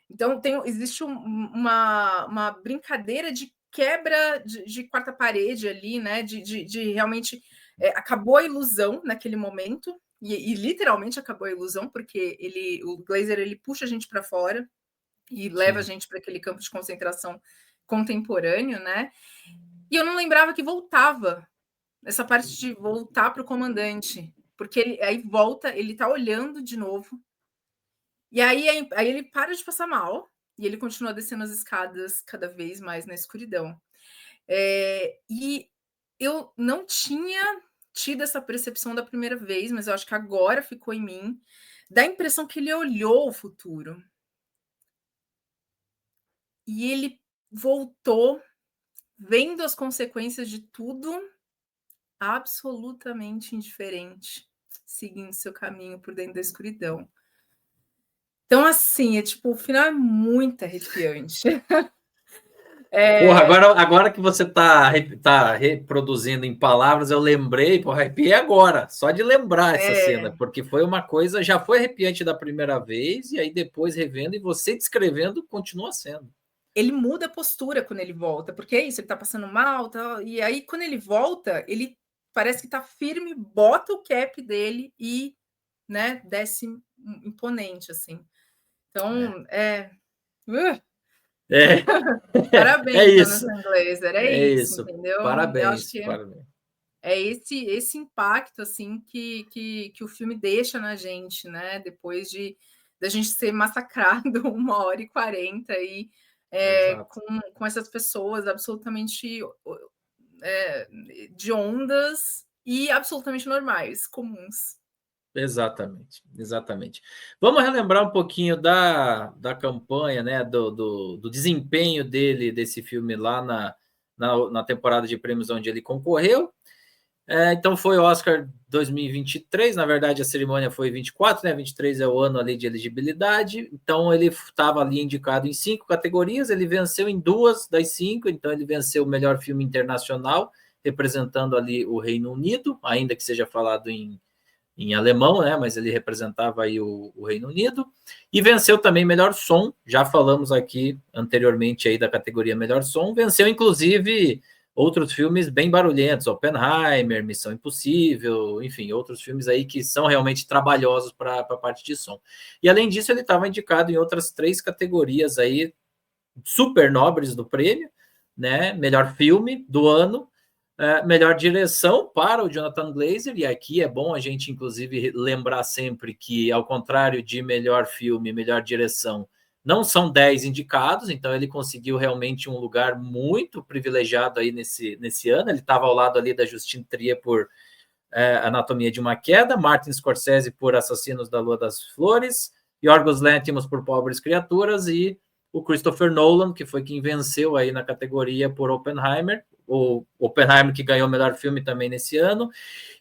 Então, existe uma brincadeira de quebra de quarta parede ali, né? De realmente acabou a ilusão naquele momento, e literalmente acabou a ilusão, porque o Glazer ele puxa a gente para fora e leva a
sim.
gente para aquele campo de concentração contemporâneo, né? E eu não lembrava que voltava essa parte de voltar para o comandante, porque aí volta, ele está olhando de novo. E aí ele para de passar mal e ele continua descendo as escadas cada vez mais na escuridão. E eu não tinha tido essa percepção da primeira vez, mas eu acho que agora ficou em mim, dá a impressão que ele olhou o futuro. E ele voltou vendo as consequências de tudo, absolutamente indiferente, seguindo seu caminho por dentro da escuridão. Então, assim, tipo, o final é muito arrepiante.
Porra, agora que você tá reproduzindo em palavras, eu lembrei, porra, arrepiei agora, só de lembrar essa cena, porque foi uma coisa, já foi arrepiante da primeira vez, e aí depois revendo, e você descrevendo, continua sendo.
Ele muda a postura quando ele volta, porque é isso, ele tá passando mal, tá, e aí quando ele volta, ele parece que tá firme, bota o cap dele e, né, desce imponente, assim. Então,
É, é
parabéns,
isso,
Jonathan Glazer, é
é
isso,
isso.
entendeu? Eu acho
Parabéns,
que
parabéns.
é esse impacto, assim, que o filme deixa na gente, né, depois da gente ser massacrado 1h40 aí,
Exato.
com essas pessoas absolutamente de ondas e absolutamente normais, comuns.
Exatamente, exatamente. Vamos relembrar um pouquinho da campanha, né, do desempenho dele, desse filme lá na temporada de prêmios onde ele concorreu. Então foi Oscar 2023, na verdade a cerimônia foi 24, né? 23 é o ano ali de elegibilidade, então ele estava ali indicado em 5 categorias, ele venceu em 2 das 5, então ele venceu o melhor filme internacional, representando ali o Reino Unido, ainda que seja falado em alemão, né? Mas ele representava aí o Reino Unido, e venceu também melhor som, já falamos aqui anteriormente aí da categoria melhor som, venceu inclusive outros filmes bem barulhentos, Oppenheimer, Missão Impossível, enfim, outros filmes aí que são realmente trabalhosos para a parte de som. E além disso, ele estava indicado em outras 3 categorias aí super nobres do prêmio, né? Melhor filme do ano, melhor direção para o Jonathan Glazer, e aqui é bom a gente, inclusive, lembrar sempre que, ao contrário de melhor filme, melhor direção, não são 10 indicados, então ele conseguiu realmente um lugar muito privilegiado aí nesse ano. Ele estava ao lado ali da Justine Trier por Anatomia de uma Queda, Martin Scorsese por Assassinos da Lua das Flores, Yorgos Lanthimos por Pobres Criaturas e o Christopher Nolan, que foi quem venceu aí na categoria por Oppenheimer, o Oppenheimer que ganhou o melhor filme também nesse ano.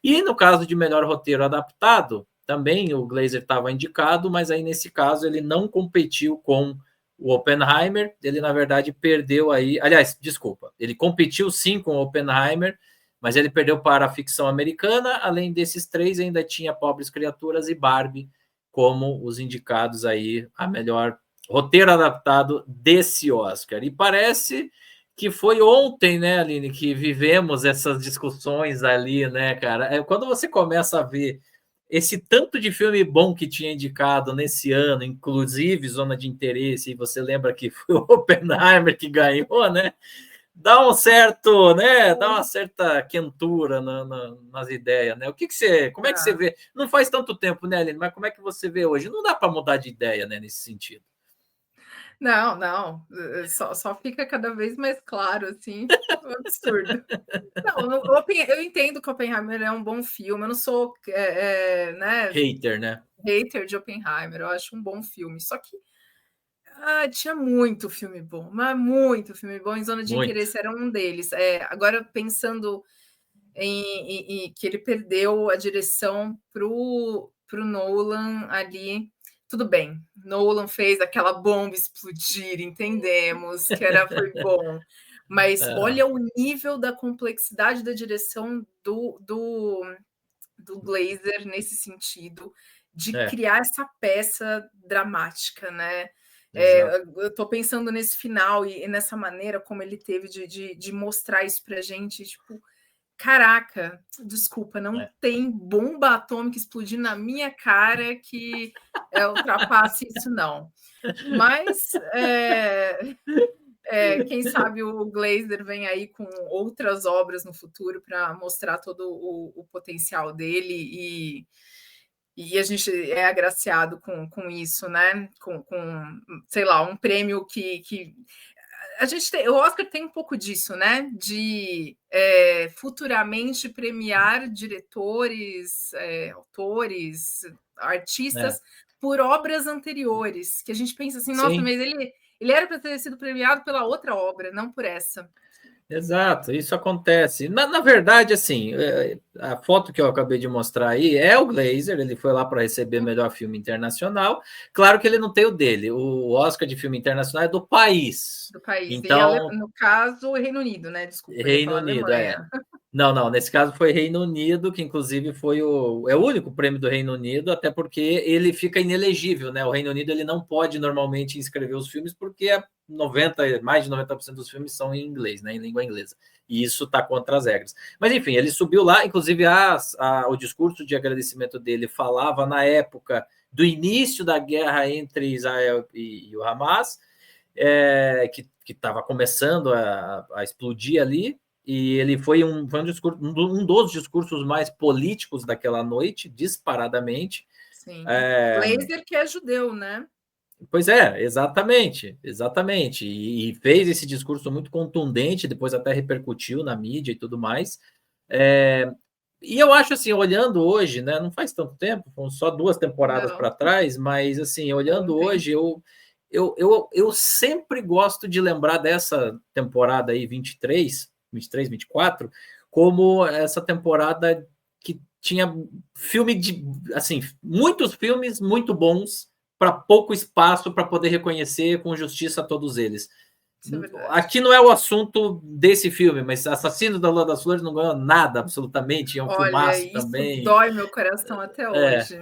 E no caso de melhor roteiro adaptado, também o Glazer estava indicado, mas aí nesse caso ele não competiu com o Oppenheimer, ele na verdade perdeu aí, aliás, desculpa, ele competiu sim com o Oppenheimer, mas ele perdeu para a ficção americana. Além desses 3, ainda tinha Pobres Criaturas e Barbie como os indicados aí a melhor roteiro adaptado desse Oscar. E parece que foi ontem, né, Aline, que vivemos essas discussões ali, né, cara? Quando você começa a ver esse tanto de filme bom que tinha indicado nesse ano, inclusive Zona de Interesse, e você lembra que foi o Oppenheimer que ganhou, né? Dá um certo, né? Dá uma certa quentura nas ideias, né? Como é que você vê? Não faz tanto tempo, né, Aline? Mas como é que você vê hoje? Não dá para mudar de ideia, né, nesse sentido.
Não, não, só fica cada vez mais claro, assim, um absurdo. Não, eu entendo que Oppenheimer é um bom filme, eu não sou, né,
Hater, né?
hater de Oppenheimer, eu acho um bom filme, só que tinha muito filme bom, mas muito filme bom, em Zona de
Muito.
Interesse era um deles. Agora, pensando em que ele perdeu a direção pro Nolan ali, tudo bem, Nolan fez aquela bomba explodir, entendemos que foi bom, mas olha o nível da complexidade da direção do Glazer nesse sentido, de criar essa peça dramática, né? Eu estou pensando nesse final e nessa maneira como ele teve de mostrar isso para a gente, tipo, caraca, desculpa, não tem bomba atômica explodindo na minha cara que ultrapasse isso, não. Mas quem sabe o Glazer vem aí com outras obras no futuro para mostrar todo o potencial dele e a gente é agraciado com isso, né? Com sei lá, um prêmio que a gente o Oscar tem um pouco disso, né? De futuramente premiar diretores, autores, artistas por obras anteriores, que a gente pensa assim, nossa, mas ele era para ter sido premiado pela outra obra, não por essa.
Exato, isso acontece. Na verdade, assim, a foto que eu acabei de mostrar aí é o Glazer, ele foi lá para receber melhor filme internacional. Claro que ele não tem o dele, o Oscar de filme internacional é do país.
Do país.
Então,
no caso, o Reino Unido, né? Desculpa, eu ia
Reino
falar
Unido,
Alemanha.
Não, nesse caso foi Reino Unido, que inclusive foi o único prêmio do Reino Unido, até porque ele fica inelegível, né? O Reino Unido ele não pode normalmente inscrever os filmes, porque mais de 90% dos filmes são em inglês, né? Em língua inglesa. E isso está contra as regras. Mas enfim, ele subiu lá, inclusive o discurso de agradecimento dele falava na época do início da guerra entre Israel e o Hamas, que estava começando a explodir ali. E ele foi um dos discursos mais políticos daquela noite, disparadamente.
Sim. Glazer, que é judeu, né?
Pois é, exatamente. E fez esse discurso muito contundente, depois até repercutiu na mídia e tudo mais. E eu acho assim, olhando hoje, né? Não faz tanto tempo, foram só 2 temporadas para trás, mas assim, olhando hoje, eu sempre gosto de lembrar dessa temporada aí, 23, 24, como essa temporada que tinha filme de, assim, muitos filmes muito bons para pouco espaço para poder reconhecer com justiça a todos eles.
Isso é verdade.
Aqui não é o assunto desse filme, mas Assassino da Lua das Flores não ganhou nada, absolutamente. É um
Olha,
filmaço
isso
também.
dói meu coração até
É,
hoje.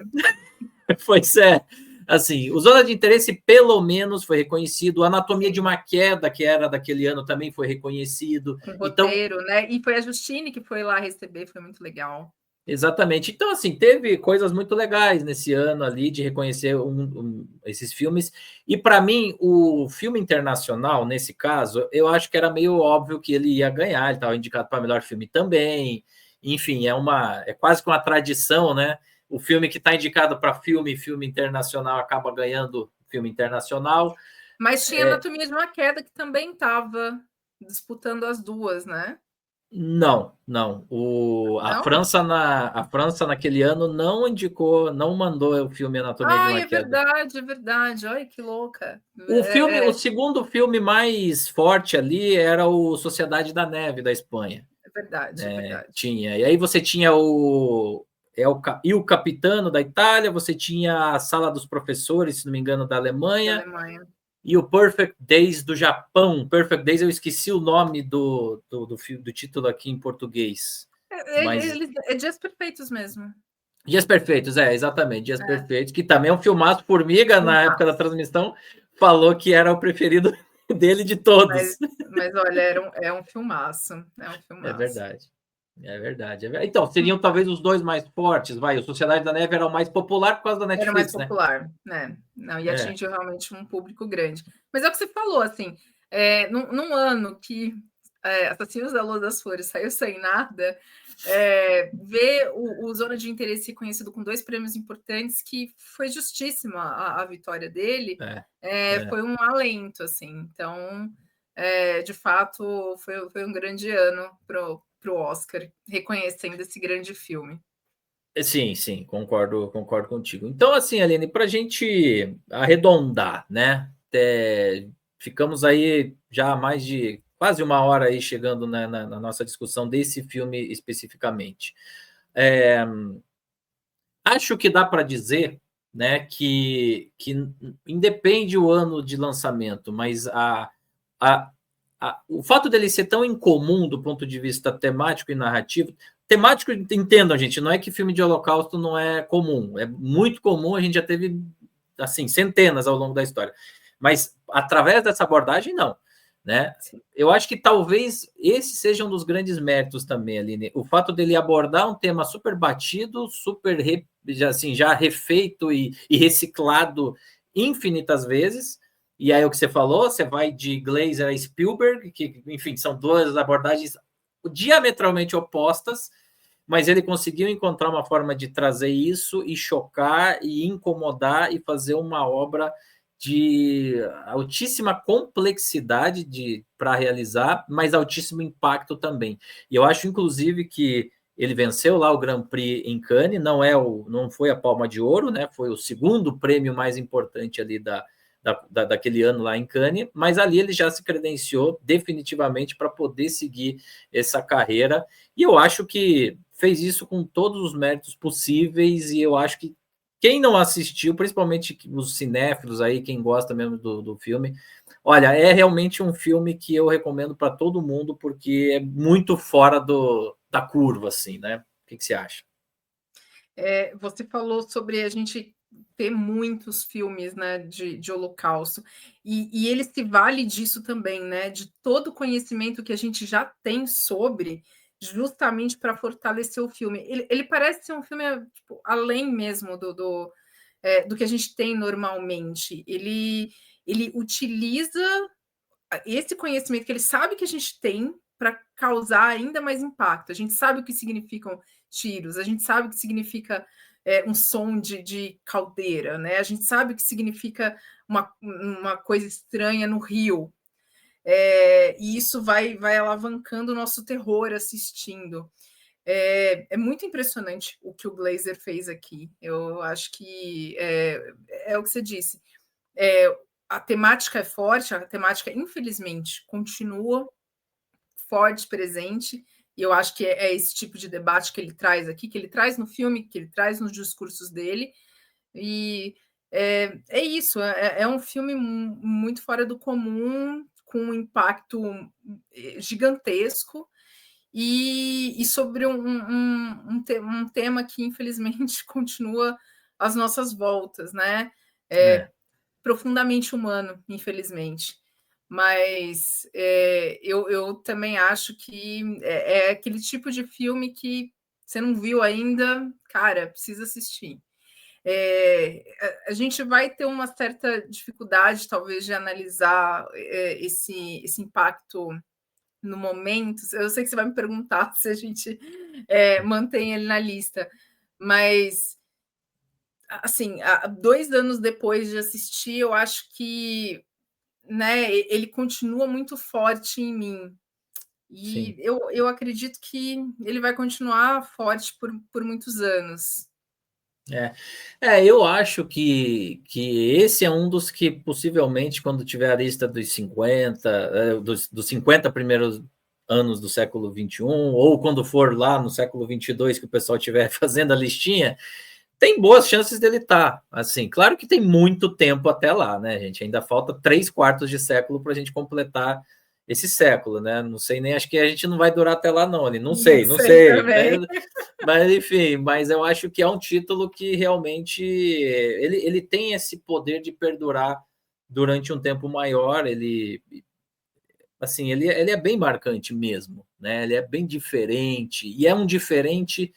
pois é. Assim, o Zona de Interesse, pelo menos, foi reconhecido. A Anatomia de uma Queda, que era daquele ano, também foi reconhecido.
Com
Então,
roteiro, né? E foi a Justine que foi lá receber, foi muito legal.
exatamente. Então, assim, teve coisas muito legais nesse ano ali de reconhecer esses filmes. E para mim, o filme internacional, nesse caso, eu acho que era meio óbvio que ele ia ganhar. Ele estava indicado para melhor filme também. Enfim, é quase que uma tradição, né? O filme que está indicado para filme internacional acaba ganhando filme internacional.
Mas tinha Anatomia de uma Queda que também estava disputando as duas, né?
Não, não.
Não?
A França naquele ano não indicou, não mandou o filme Anatomia de
Ai,
uma Queda.
é verdade. Olha que louca.
O segundo filme mais forte ali era o Sociedade da Neve, da Espanha.
É verdade, é verdade.
Tinha. E aí você tinha o Capitano da Itália, você tinha a Sala dos Professores, se não me engano, da
Da
Alemanha,
Alemanha.
e o Perfect Days do Japão. Perfect Days, eu esqueci o nome do título aqui em português. Mas
É Dias Perfeitos mesmo.
Dias Perfeitos, exatamente, Dias
É,
Perfeitos, que também é um filmaço. Formiga, na época da
filmaço.
transmissão, falou que era o preferido dele de
Mas,
todos.
mas olha, é um filmaço. É um
É
filmaço.
verdade. É verdade. Então, seriam talvez os dois mais fortes, vai. O Sociedade da Neve era o mais popular por causa da
Era mais
Netflix, né?
popular, né? Não, e
É.
atingiu realmente um público grande. Mas é o que você falou, assim, num ano que Assassinos da Lua das Flores saiu sem nada, ver o Zona de Interesse reconhecido com 2 prêmios importantes, que foi justíssima a vitória dele,
É, é.
foi um alento, assim. Então, de fato, foi um grande ano pro Oscar, reconhecendo esse grande filme.
Sim, sim, concordo contigo. Então, assim, Aline, para a gente arredondar, né? Ficamos aí já há mais de quase uma hora aí chegando na nossa discussão desse filme especificamente. É, acho que dá para dizer, né, que independe o ano de lançamento, mas a, o fato dele ser tão incomum do ponto de vista temático e narrativo, temático, entendam, gente, não é que filme de Holocausto não é comum, é muito comum, a gente já teve, assim, centenas ao longo da história, mas através dessa abordagem, não, né?
Sim.
Eu acho que talvez esse seja um dos grandes méritos também, Aline, o fato dele abordar um tema super batido, super, assim, já refeito e reciclado infinitas vezes. E aí o que você falou, você vai de Glazer a Spielberg, que, enfim, são duas abordagens diametralmente opostas, mas ele conseguiu encontrar uma forma de trazer isso e chocar e incomodar e fazer uma obra de altíssima complexidade para realizar, mas altíssimo impacto também. E eu acho, inclusive, que ele venceu lá o Grand Prix em Cannes, não foi a Palma de Ouro, né? Foi o segundo prêmio mais importante ali daquele ano lá em Cannes, mas ali ele já se credenciou definitivamente para poder seguir essa carreira, e eu acho que fez isso com todos os méritos possíveis, e eu acho que quem não assistiu, principalmente os cinéfilos aí, quem gosta mesmo do filme, olha, é realmente um filme que eu recomendo para todo mundo, porque é muito fora da curva, assim, né? O que você acha?
Você falou sobre a gente ter muitos filmes, né, de Holocausto, e ele se vale disso também, né, de todo o conhecimento que a gente já tem sobre, justamente para fortalecer o filme. Ele parece ser um filme, tipo, além mesmo do que a gente tem normalmente. Ele utiliza esse conhecimento que ele sabe que a gente tem para causar ainda mais impacto. A gente sabe o que significam tiros, a gente sabe o que significa um som de caldeira, né? A gente sabe o que significa uma coisa estranha no rio. E isso vai alavancando o nosso terror assistindo. É muito impressionante o que o Glazer fez aqui. Eu acho que é o que você disse. A temática é forte, a temática, infelizmente, continua forte, presente, E eu acho que é esse tipo de debate que ele traz aqui, que ele traz no filme, que ele traz nos discursos dele. E é isso, é um filme muito fora do comum, com um impacto gigantesco, e sobre um tema que, infelizmente, continua às nossas voltas, né? Profundamente humano, infelizmente. Mas eu também acho que é aquele tipo de filme que você não viu ainda, cara, precisa assistir. A gente vai ter uma certa dificuldade, talvez, de analisar esse impacto no momento. Eu sei que você vai me perguntar se a gente mantém ele na lista, mas assim, 2 anos depois de assistir, eu acho que, né, ele continua muito forte em mim. E
Sim.
eu acredito que ele vai continuar forte por muitos anos.
Eu acho que esse é um dos que possivelmente, quando tiver a lista dos 50, dos 50 primeiros anos do século XXI, ou quando for lá no século XXII que o pessoal estiver fazendo a listinha, tem boas chances dele estar. Assim, claro que tem muito tempo até lá, né, gente? Ainda falta 3/4 de século para a gente completar esse século, né? Não sei nem, acho que a gente não vai durar até lá, não. Não sei, não
Sei
sei.
também.
Mas enfim, mas eu acho que é um título que realmente ele tem esse poder de perdurar durante um tempo maior. Ele assim, ele é bem marcante mesmo, né? Ele é bem diferente, e é um diferente,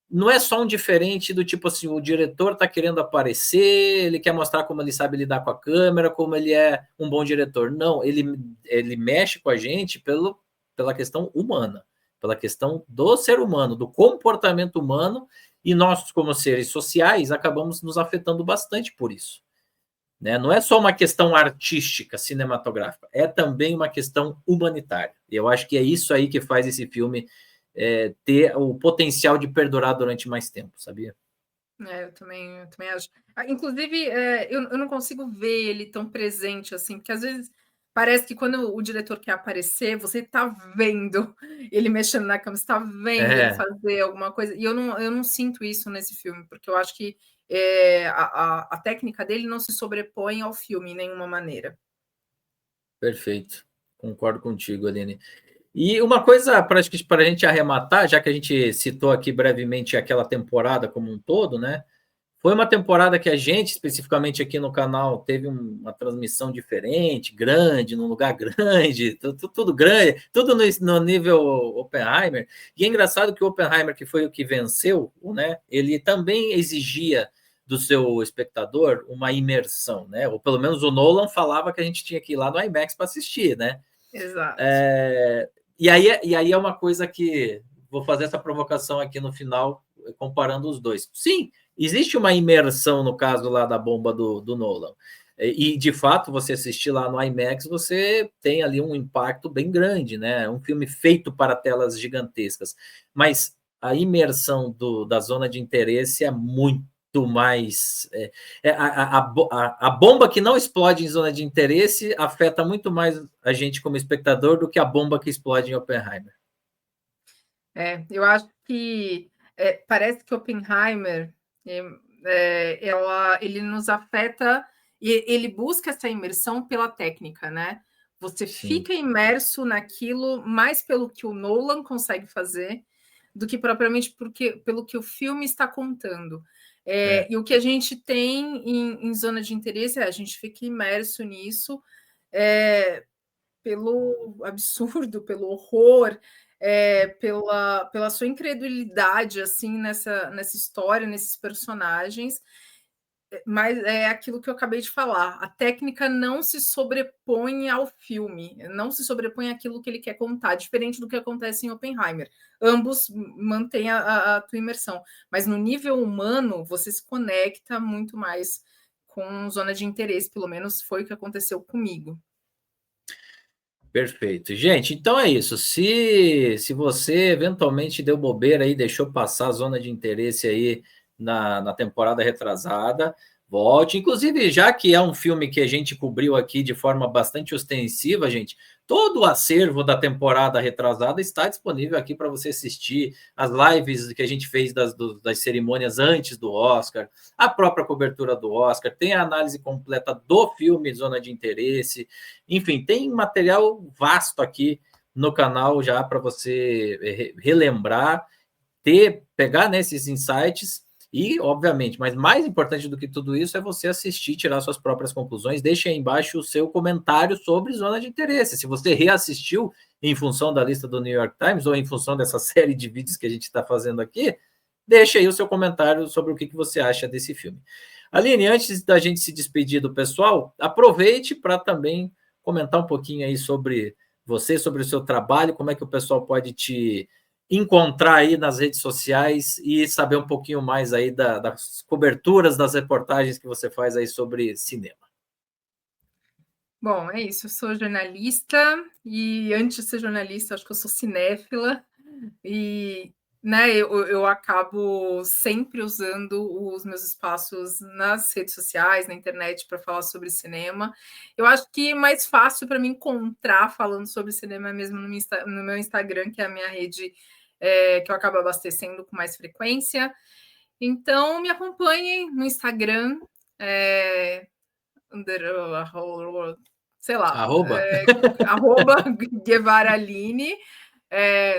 não é só um diferente do tipo assim, o diretor tá querendo aparecer, ele quer mostrar como ele sabe lidar com a câmera, como ele é um bom diretor. Não, ele mexe com a gente pela questão humana, pela questão do ser humano, do comportamento humano, e nós, como seres sociais, acabamos nos afetando bastante por isso. Né? Não é só uma questão artística, cinematográfica, é também uma questão humanitária. E eu acho que é isso aí que faz esse filme ter o potencial de perdurar durante mais tempo, sabia?
Eu também acho. Inclusive, eu não consigo ver ele tão presente assim, porque às vezes parece que quando o diretor quer aparecer, você está vendo ele mexendo na câmera, você está vendo ele
É,
fazer alguma coisa, e eu não sinto isso nesse filme, porque eu acho que a técnica dele não se sobrepõe ao filme em nenhuma maneira.
perfeito. Concordo contigo, Aline. E uma coisa para a gente arrematar, já que a gente citou aqui brevemente aquela temporada como um todo, né? Foi uma temporada que a gente, especificamente aqui no canal, teve uma transmissão diferente, grande, num lugar grande, tudo grande, tudo no nível Oppenheimer. E é engraçado que o Oppenheimer, que foi o que venceu, né, ele também exigia do seu espectador uma imersão, né? Ou pelo menos o Nolan falava que a gente tinha que ir lá no IMAX para assistir, né?
Exato.
E aí é uma coisa que vou fazer essa provocação aqui no final, comparando os dois. Sim, existe uma imersão no caso lá da bomba do Nolan. E de fato, você assistir lá no IMAX, você tem ali um impacto bem grande, né? Um filme feito para telas gigantescas. Mas a imersão da zona de interesse é muito mais. A bomba que não explode em zona de interesse afeta muito mais a gente como espectador do que a bomba que explode em Oppenheimer.
Eu acho que parece que Oppenheimer ele nos afeta e ele busca essa imersão pela técnica, né? Você
Sim,
fica imerso naquilo mais pelo que o Nolan consegue fazer do que propriamente pelo que o filme está contando.
é,
E o que a gente tem em zona de interesse a gente fica imerso nisso, é, pelo absurdo, pelo horror, pela sua incredulidade assim nessa história, nesses personagens, mas é aquilo que eu acabei de falar, a técnica não se sobrepõe ao filme, não se sobrepõe àquilo que ele quer contar, diferente do que acontece em Oppenheimer. Ambos mantêm a tua imersão, mas no nível humano você se conecta muito mais com zona de interesse, pelo menos foi o que aconteceu comigo.
perfeito. Gente, então é isso. Se você eventualmente deu bobeira aí, deixou passar a zona de interesse aí na temporada retrasada, Volte. Inclusive, já que é um filme que a gente cobriu aqui de forma bastante ostensiva, gente, todo o acervo da temporada retrasada está disponível aqui para você assistir. As lives que a gente fez das cerimônias antes do Oscar, a própria cobertura do Oscar, tem a análise completa do filme Zona de Interesse. Enfim, tem material vasto aqui no canal já para você relembrar, pegar nesses insights. E, obviamente, mas mais importante do que tudo isso é você assistir, tirar suas próprias conclusões. Deixe aí embaixo o seu comentário sobre Zona de Interesse. Se você reassistiu em função da lista do New York Times ou em função dessa série de vídeos que a gente está fazendo aqui, deixe aí o seu comentário sobre o que você acha desse filme. Aline, antes da gente se despedir do pessoal, aproveite para também comentar um pouquinho aí sobre você, sobre o seu trabalho, como é que o pessoal pode te encontrar aí nas redes sociais e saber um pouquinho mais aí das coberturas, das reportagens que você faz aí sobre cinema.
Bom, é isso, eu sou jornalista e antes de ser jornalista, acho que eu sou cinéfila e, né, eu acabo sempre usando os meus espaços nas redes sociais, na internet, para falar sobre cinema. Eu acho que mais fácil para me encontrar falando sobre cinema é mesmo no meu Instagram, que é a minha rede que eu acabo abastecendo com mais frequência. Então, me acompanhem no Instagram, sei lá, arroba Guevara Aline.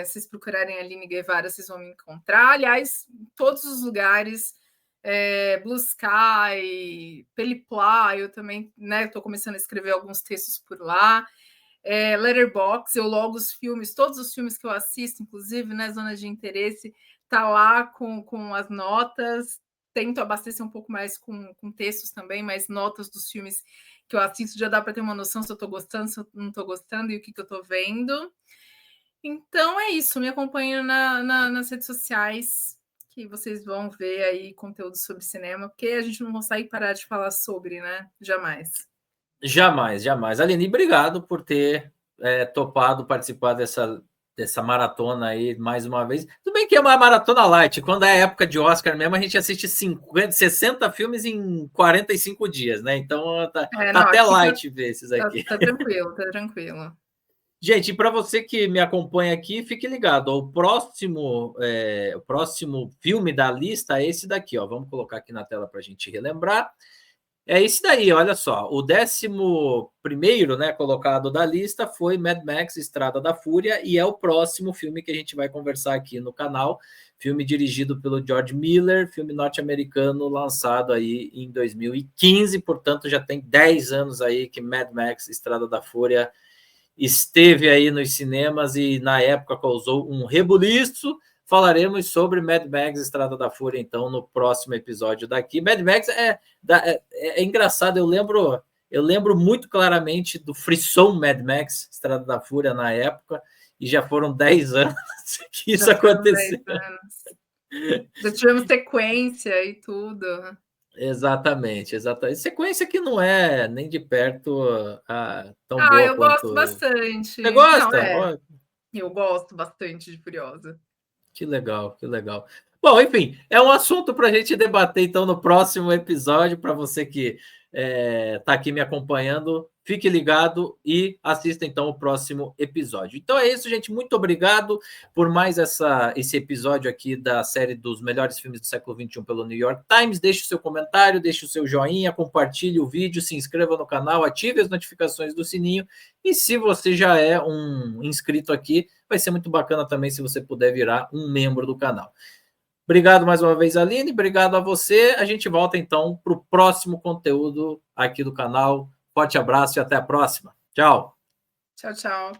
Vocês procurarem Aline Guevara, vocês vão me encontrar. Aliás, em todos os lugares, Blue Sky, Peliplá, eu também estou começando a escrever alguns textos por lá. Letterboxd, eu logo os filmes, todos os filmes que eu assisto, inclusive, né, Zona de Interesse, tá lá com as notas. Tento abastecer um pouco mais com textos também, mas notas dos filmes que eu assisto já dá para ter uma noção se eu estou gostando, se eu não estou gostando e o que eu estou vendo. Então é isso, me acompanhem nas redes sociais, que vocês vão ver aí conteúdo sobre cinema, porque a gente não consegue parar de falar sobre, né? Jamais.
Jamais, jamais. Aline, obrigado por ter topado participar dessa maratona aí mais uma vez. Tudo bem que é uma maratona light. Quando é época de Oscar mesmo, a gente assiste 60 filmes em 45 dias, né? Então tá até light ver esses aqui.
Tá tranquilo, tá tranquilo.
Gente, para você que me acompanha aqui, fique ligado. O próximo filme da lista é esse daqui, ó. Vamos colocar aqui na tela para a gente relembrar. É esse daí, olha só. O 11º, né, colocado da lista foi Mad Max Estrada da Fúria, e é o próximo filme que a gente vai conversar aqui no canal. Filme dirigido pelo George Miller, filme norte-americano lançado aí em 2015, portanto já tem 10 anos aí que Mad Max Estrada da Fúria esteve aí nos cinemas e na época causou um rebuliço. Falaremos sobre Mad Max Estrada da Fúria, então, no próximo episódio daqui. Mad Max é engraçado, eu lembro muito claramente do frisson Mad Max Estrada da Fúria na época, e já foram 10 anos que isso aconteceu.
Já tivemos sequência e tudo.
Exatamente. Sequência que não é nem de perto tão boa
eu
quanto...
gosto bastante.
Você gosta?
Não, eu gosto bastante de Furiosa.
Que legal, que legal. Bom, enfim, é um assunto para a gente debater, então, no próximo episódio. Para você que está aqui me acompanhando, fique ligado e assista, então, o próximo episódio. Então é isso, gente. Muito obrigado por mais esse episódio aqui da série dos melhores filmes do século XXI pelo New York Times. Deixe o seu comentário, deixe o seu joinha, compartilhe o vídeo, se inscreva no canal, ative as notificações do sininho. E se você já é um inscrito aqui, vai ser muito bacana também se você puder virar um membro do canal. Obrigado mais uma vez, Aline. Obrigado a você. A gente volta, então, para o próximo conteúdo aqui do canal. Forte abraço e até a próxima. Tchau.
Tchau, tchau.